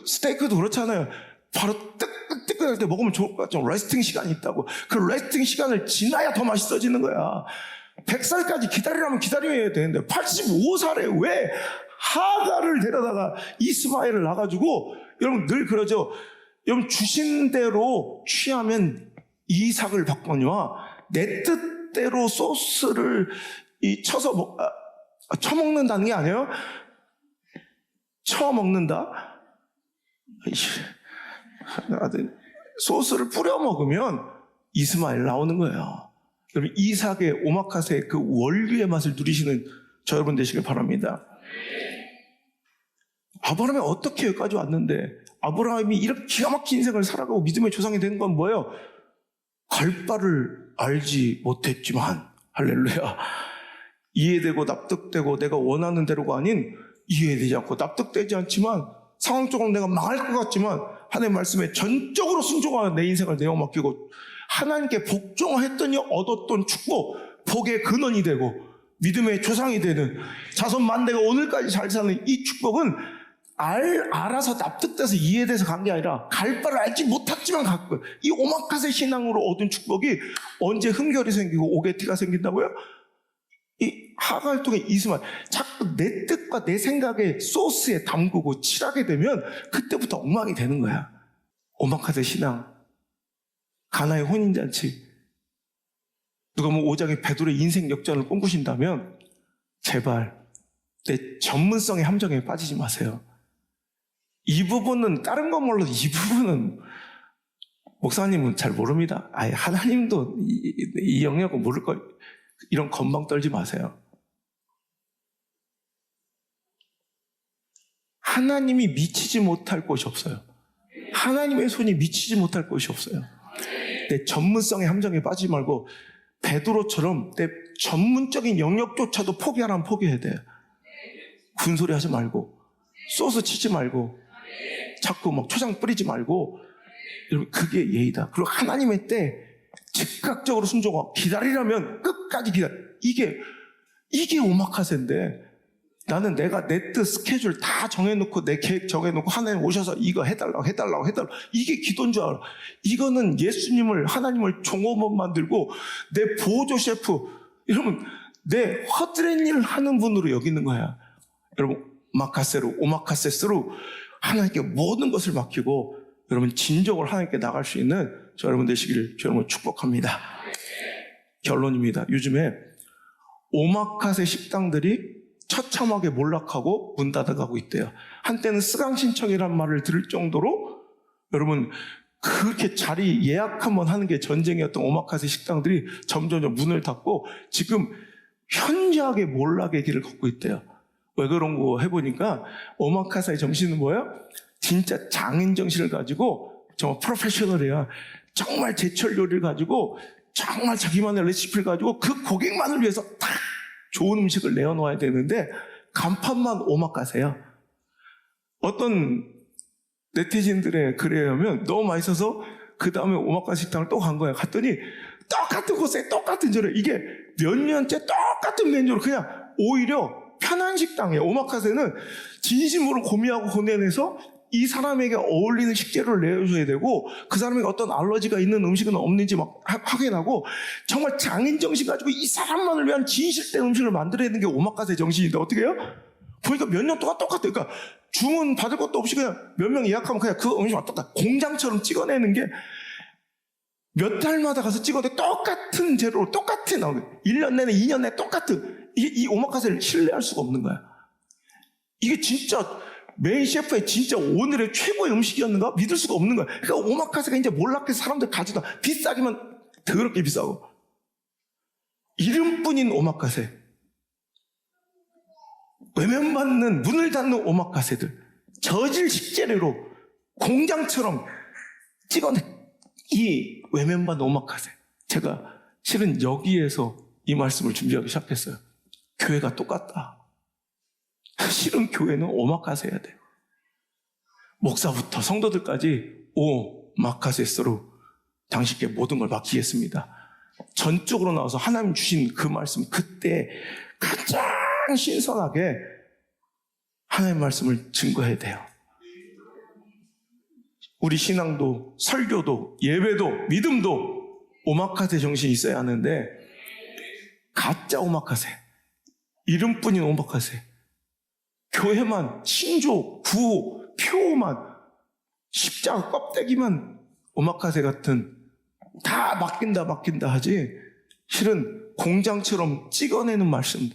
스테이크도 그렇잖아요. 바로 뜨끈뜨끈할 때 먹으면 좋을 것 같죠. 레스팅 시간이 있다고. 그 레스팅 시간을 지나야 더 맛있어지는 거야. 100살까지 기다리라면 기다려야 되는데 85살에 왜 하가를 데려다가 이스마엘을 낳아가지고, 여러분 늘 그러죠. 여러분 주신 대로 취하면 이삭을 받거니와 내 뜻대로 소스를 쳐먹는다는 게 아니에요. 쳐먹는다. 소스를 뿌려 먹으면 이스마엘 나오는 거예요. 여러분 이삭의 오마카세의 그 원리의 맛을 누리시는 저 여러분 되시길 바랍니다. 아브라함이 어떻게 여기까지 왔는데, 아브라함이 이렇게 기가 막힌 인생을 살아가고 믿음의 조상이 된 건 뭐예요? 갈 바를 알지 못했지만, 할렐루야, 이해되고 납득되고 내가 원하는 대로가 아닌, 이해되지 않고 납득되지 않지만 상황적으로 내가 망할 것 같지만 하나님의 말씀에 전적으로 순종하는 내 인생을 내어 맡기고 하나님께 복종했더니 얻었던 축복, 복의 근원이 되고 믿음의 조상이 되는 자손 만대가 오늘까지 잘 사는 이 축복은 알아서 납득돼서 이해돼서 간 게 아니라 갈 바를 알지 못했지만 갔고요. 이 오마카세 신앙으로 얻은 축복이 언제 흠결이 생기고 오게티가 생긴다고요? 이 하가를 통해 이스마엘, 자꾸 내 뜻과 내 생각에 소스에 담그고 칠하게 되면 그때부터 엉망이 되는 거야. 오마카세 신앙, 가나의 혼인잔치, 누가 뭐 5장의 베드로의 인생 역전을 꿈꾸신다면 제발 내 전문성의 함정에 빠지지 마세요. 이 부분은 다른 건 몰라도 이 부분은 목사님은 잘 모릅니다. 아예 하나님도 이 영역은 모를 걸. 이런 건방 떨지 마세요. 하나님이 미치지 못할 곳이 없어요. 하나님의 손이 미치지 못할 곳이 없어요. 내 전문성의 함정에 빠지지 말고 베드로처럼 내 전문적인 영역조차도 포기하라면 포기해야 돼요. 군소리 하지 말고 소스 치지 말고 자꾸 막 초장 뿌리지 말고, 여러분 그게 예의다. 그리고 하나님의 때 즉각적으로 순종하고 기다리려면 끝까지 기다려. 이게 오마카세인데, 나는 내가 내 뜻 스케줄 다 정해놓고 내 계획 정해놓고 하나님 오셔서 이거 해달라고 이게 기도인 줄 알아. 이거는 예수님을, 하나님을 종업원 만들고 내 보조 셰프, 여러분 내 허드렛 일을 하는 분으로 여기는 거야. 여러분 오마카세스로 하나님께 모든 것을 맡기고 여러분 진정으로 하나님께 나갈 수 있는 저 여러분 되시기를 저 여러분 축복합니다. 결론입니다. 요즘에 오마카세 식당들이 처참하게 몰락하고 문 닫아가고 있대요. 한때는 스강신청이란 말을 들을 정도로 여러분 그렇게 자리 예약 한번 하는 게 전쟁이었던 오마카세 식당들이 점점 문을 닫고 지금 현저하게 몰락의 길을 걷고 있대요. 왜 그런 거 해보니까 오마카세의 정신은 뭐예요? 진짜 장인 정신을 가지고 정말 프로페셔널이야. 정말 제철 요리를 가지고 정말 자기만의 레시피를 가지고 그 고객만을 위해서 다 좋은 음식을 내어놓아야 되는데 간판만 오마카세야. 어떤 네티즌들의 글에 의하면 너무 맛있어서 그 다음에 오마카세 식당을 또 간 거야. 갔더니 똑같은 곳에 똑같은 절에 이게 몇 년째 똑같은 메뉴로 그냥 오히려 편한 식당이에요. 오마카세는 진심으로 고민하고 고뇌해서 이 사람에게 어울리는 식재료를 내줘야 되고 그 사람에게 어떤 알러지가 있는 음식은 없는지 막 확인하고 정말 장인 정신 가지고 이 사람만을 위한 진실된 음식을 만들어야 되는 게 오마카세 정신인데 어떻게 해요? 보니까 몇 년 동안 똑같아요. 그러니까 주문 받을 것도 없이 그냥 몇 명 예약하면 그냥 그 음식만 똑같아. 공장처럼 찍어내는 게 몇 달마다 가서 찍어도 똑같은 재료로 똑같은 나오는 1년 내내 2년 내내 똑같은 이 오마카세를 신뢰할 수가 없는 거야. 이게 진짜 메인 셰프의 진짜 오늘의 최고의 음식이었는가? 믿을 수가 없는 거야. 그러니까 오마카세가 이제 몰락해서 사람들 가져다 비싸기만 더럽게 비싸고 이름뿐인 오마카세, 외면받는 문을 닫는 오마카세들, 저질 식재료로 공장처럼 찍어낸 이 외면받는 오마카세. 제가 실은 여기에서 이 말씀을 준비하기 시작했어요. 교회가 똑같다. 실은 교회는 오마카세여야 돼. 목사부터 성도들까지 오마카세스로 당신께 모든 걸 맡기겠습니다. 전적으로 나와서 하나님 주신 그 말씀, 그때 가장 신선하게 하나님의 말씀을 증거해야 돼요. 우리 신앙도 설교도 예배도 믿음도 오마카세 정신이 있어야 하는데 가짜 오마카세, 이름뿐인 오마카세, 교회만 신조, 구호, 표만, 십자가 껍데기만 오마카세 같은 다 맡긴다 하지 실은 공장처럼 찍어내는 말씀,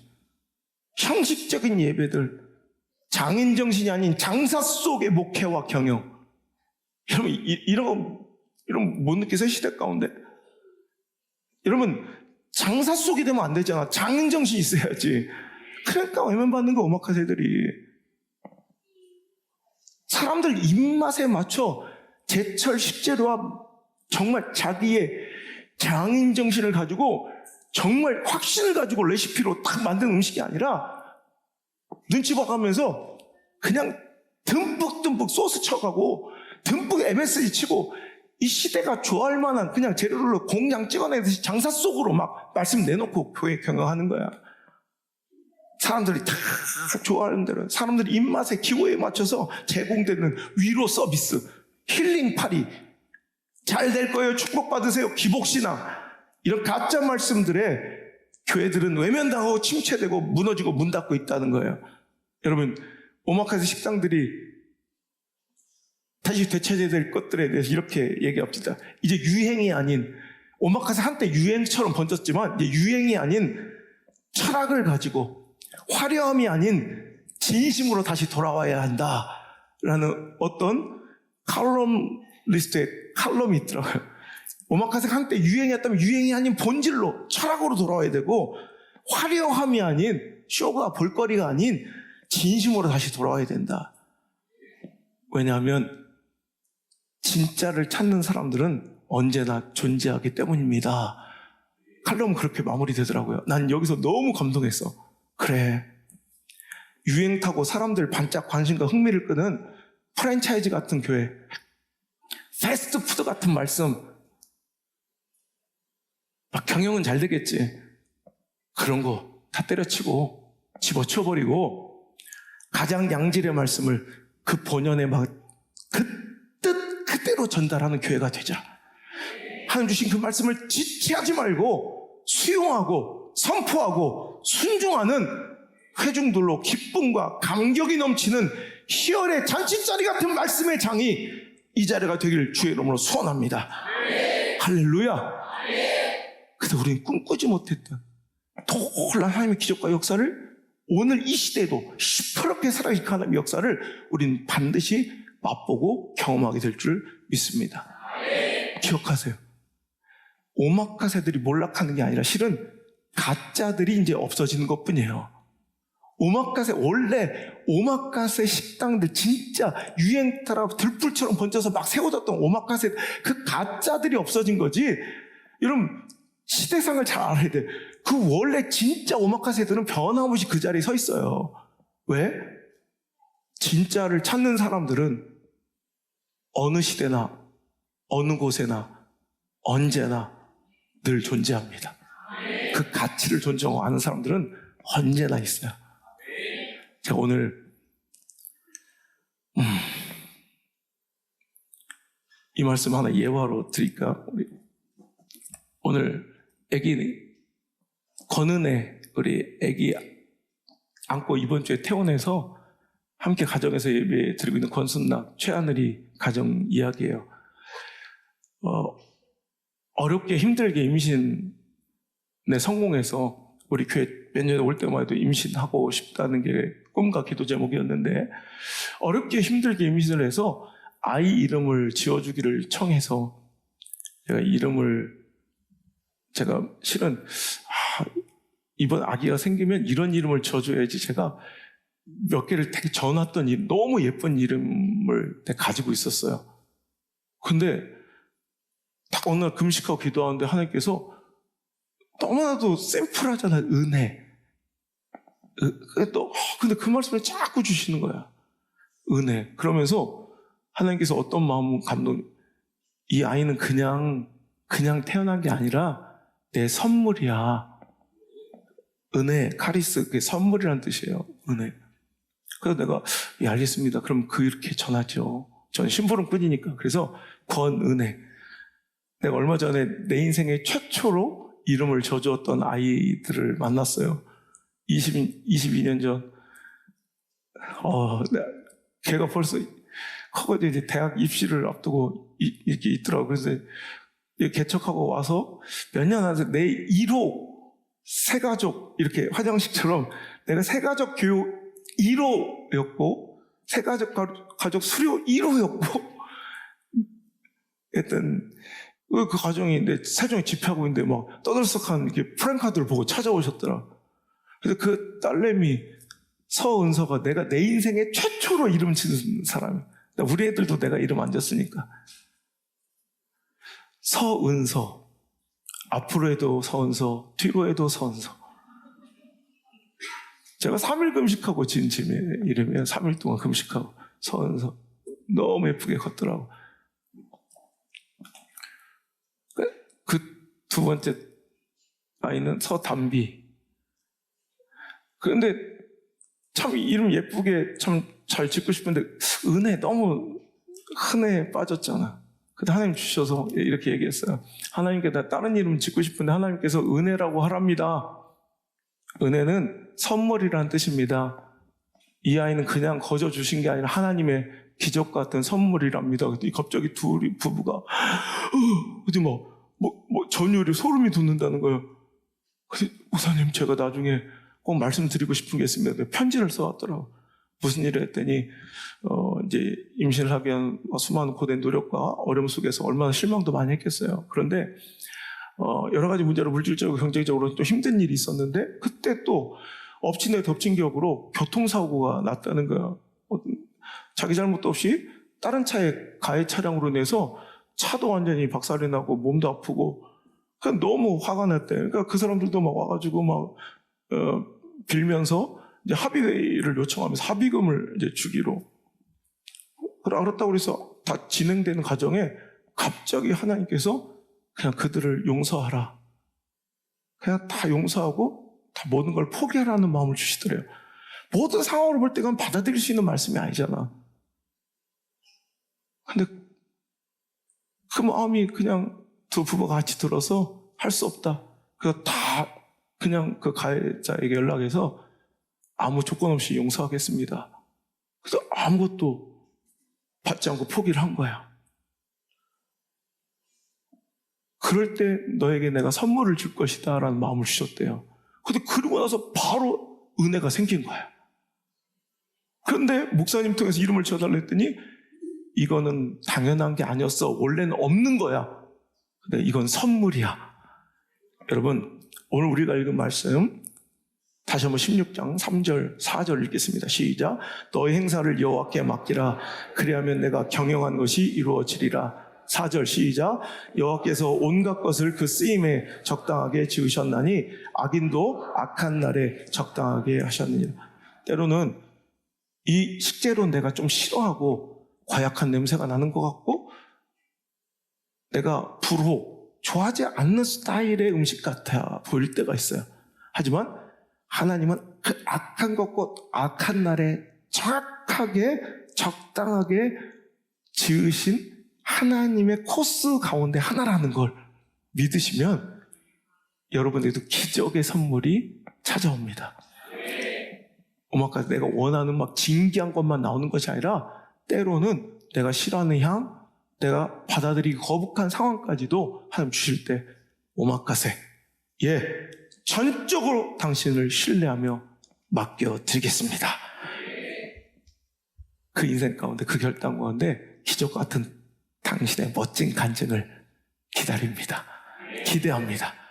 형식적인 예배들, 장인 정신이 아닌 장사 속의 목회와 경영. 여러분 이런 거 못 느끼세요? 시대 가운데. 여러분 장사 속이 되면 안 되잖아. 장인 정신이 있어야지. 그러니까 외면받는 거 오마카세들이. 사람들 입맛에 맞춰 제철 식재료와 정말 자기의 장인 정신을 가지고 정말 확신을 가지고 레시피로 딱 만든 음식이 아니라 눈치 봐가면서 그냥 듬뿍 소스 쳐가고 듬뿍 MSG 치고 이 시대가 좋아할 만한 그냥 재료를 공장 찍어내듯이 장사 속으로 막 말씀 내놓고 교회 경영하는 거야. 사람들이 다 좋아하는 대로 사람들이 입맛에 기호에 맞춰서 제공되는 위로 서비스, 힐링 파리, 잘 될 거예요, 축복받으세요, 기복신앙, 이런 가짜 말씀들에 교회들은 외면당하고 침체되고 무너지고 문 닫고 있다는 거예요. 여러분 오마카세 식당들이 다시 되찾아야 될 것들에 대해서 이렇게 얘기합시다. 이제 유행이 아닌, 오마카세 한때 유행처럼 번졌지만 이제 유행이 아닌 철학을 가지고 화려함이 아닌 진심으로 다시 돌아와야 한다라는 어떤 칼럼리스트의 칼럼이 있더라고요. 오마카세가 한때 유행이었다면 유행이 아닌 본질로 철학으로 돌아와야 되고 화려함이 아닌 쇼가 볼거리가 아닌 진심으로 다시 돌아와야 된다. 왜냐하면 진짜를 찾는 사람들은 언제나 존재하기 때문입니다. 칼럼은 그렇게 마무리되더라고요. 난 여기서 너무 감동했어. 그래, 유행 타고 사람들 반짝 관심과 흥미를 끄는 프랜차이즈 같은 교회, 패스트푸드 같은 말씀, 막 경영은 잘 되겠지. 그런 거 다 때려치고 집어치워버리고 가장 양질의 말씀을 그 본연의 막 그 뜻 그대로 전달하는 교회가 되자. 하나님 주신 그 말씀을 지체하지 말고 수용하고 선포하고 순종하는 회중들로 기쁨과 감격이 넘치는 희열의 잔치자리 같은 말씀의 장이 이 자리가 되길 주의 이름으로 소원합니다. 할렐루야. 그래서 우리는 꿈꾸지 못했던 놀라운 하나님의 기적과 역사를 오늘 이 시대에도 시퍼렇게 살아있는 하나님의 역사를 우리는 반드시 맛보고 경험하게 될 줄 믿습니다. 기억하세요. 오마카세들이 몰락하는 게 아니라 실은 가짜들이 이제 없어지는 것뿐이에요. 원래 오마카세 식당들 진짜 유행 따라 들불처럼 번져서 막 세워졌던 오마카세, 그 가짜들이 없어진 거지. 여러분, 시대상을 잘 알아야 돼. 그 원래 진짜 오마카세들은 변함없이 그 자리에 서 있어요. 왜? 진짜를 찾는 사람들은 어느 시대나 어느 곳에나 언제나 늘 존재합니다. 그 가치를 존중하고 아는 사람들은 언제나 있어요. 제가 오늘 이 말씀 하나 예화로 드릴까? 오늘 권은혜 우리 애기 안고 이번 주에 퇴원해서 함께 가정에서 예배 드리고 있는 권순락, 최하늘이 가정 이야기예요. 어렵게 힘들게 임신에 성공해서 우리 교회 몇 년에 올 때마다 도 임신하고 싶다는 게 꿈과 기도 제목이었는데, 어렵게 힘들게 임신을 해서 아이 이름을 지어주기를 청해서 제가 실은 이번 아기가 생기면 이런 이름을 지어줘야지, 제가 몇 개를 되게 전놨던 너무 예쁜 이름을 가지고 있었어요. 근데 딱 어느 날 금식하고 기도하는데 하나님께서 너무나도 샘플하잖아요. 은혜. 근데 그 말씀을 자꾸 주시는 거야. 은혜. 그러면서 하나님께서 어떤 마음 이 아이는 그냥 태어난 게 아니라 내 선물이야. 은혜, 카리스, 그게 선물이라는 뜻이에요. 은혜. 그래서 내가 알겠습니다. 그럼 그렇게 전하죠. 전 심부름꾼이니까. 그래서 권은혜. 내가 얼마 전에 내 인생의 최초로 이름을 져주었던 아이들을 만났어요. 22년 전. 걔가 벌써 커가지고 이제 대학 입시를 앞두고 이렇게 있더라고요. 그래서 개척하고 와서 몇 년 안에서 내 1호 새가족, 이렇게 화장식처럼 내가 새가족 교육 1호였고 새가족 가족 수료 1호였고 하여튼 그 가정이 세종에 집회하고 있는데 막 떠들썩한 이렇게 프랭카드를 보고 찾아오셨더라. 그래서 그 딸내미 서은서가 내가 내 인생에 최초로 이름 짓는 사람이야. 우리 애들도 내가 이름 안 졌으니까. 서은서. 앞으로 해도 서은서, 뒤로 해도 서은서. 제가 3일 금식하고 지은 이름이에요. 3일 동안 금식하고. 서은서. 너무 예쁘게 컸더라고. 그 두 번째 아이는 서담비. 그런데 참 이름 예쁘게 참 잘 짓고 싶은데 은혜, 너무 흔해 빠졌잖아. 근데 하나님 주셔서 이렇게 얘기했어요. 하나님께 나 다른 이름 짓고 싶은데 하나님께서 은혜라고 하랍니다. 은혜는 선물이라는 뜻입니다. 이 아이는 그냥 거저 주신 게 아니라 하나님의 기적 같은 선물이랍니다. 그랬더니 갑자기 둘이 부부가 어디 전율이 소름이 돋는다는 거예요. 그래서 목사님, 제가 나중에 꼭 말씀드리고 싶은 게 있습니다. 편지를 써왔더라고요. 무슨 일을 했더니 이제 임신을 하기 위한 수많은 고된 노력과 어려움 속에서 얼마나 실망도 많이 했겠어요. 그런데 여러 가지 문제로 물질적으로 경제적으로 또 힘든 일이 있었는데, 그때 또 엎친 데 덮친 격으로 교통사고가 났다는 거예요. 자기 잘못도 없이 다른 차에 가해 차량으로 내서 차도 완전히 박살이 나고 몸도 아프고, 그냥 너무 화가 났대. 그러니까 그 사람들도 막 와가지고 빌면서 이제 합의회의를 요청하면서 합의금을 이제 주기로. 그렇다고 그래서 다 진행되는 과정에 갑자기 하나님께서 그냥 그들을 용서하라. 그냥 다 용서하고 다 모든 걸 포기하라는 마음을 주시더래요. 모든 상황을 볼 때 그건 받아들일 수 있는 말씀이 아니잖아. 근데 그 마음이 그냥 두 부부가 같이 들어서 할 수 없다. 그래서 다 그냥 그 가해자에게 연락해서 아무 조건 없이 용서하겠습니다. 그래서 아무것도 받지 않고 포기를 한 거야. 그럴 때 너에게 내가 선물을 줄 것이다 라는 마음을 주셨대요. 근데 그러고 나서 바로 은혜가 생긴 거야. 그런데 목사님 통해서 이름을 지어달라 했더니 이거는 당연한 게 아니었어. 원래는 없는 거야. 근데 이건 선물이야. 여러분, 오늘 우리가 읽은 말씀 다시 한번 16장 3절 4절 읽겠습니다. 시작. 너의 행사를 여호와께 맡기라. 그리하면 내가 경영한 것이 이루어지리라. 4절 시작. 여호와께서 온갖 것을 그 쓰임에 적당하게 지으셨나니 악인도 악한 날에 적당하게 하셨느니라. 때로는 이 식재료 내가 좀 싫어하고 과약한 냄새가 나는 것 같고 내가 좋아하지 않는 스타일의 음식 같아 보일 때가 있어요. 하지만 하나님은 그 악한 것과 악한 날에 정확하게 적당하게 지으신 하나님의 코스 가운데 하나라는 걸 믿으시면 여러분에게도 기적의 선물이 찾아옵니다. 오마카세 내가 원하는 막 진기한 것만 나오는 것이 아니라 때로는 내가 싫어하는 향, 내가 받아들이기 거북한 상황까지도 하나님 주실 때 오마카세 전적으로 당신을 신뢰하며 맡겨드리겠습니다. 그 인생 가운데 그 결단 가운데 기적 같은 당신의 멋진 간증을 기다립니다. 기대합니다.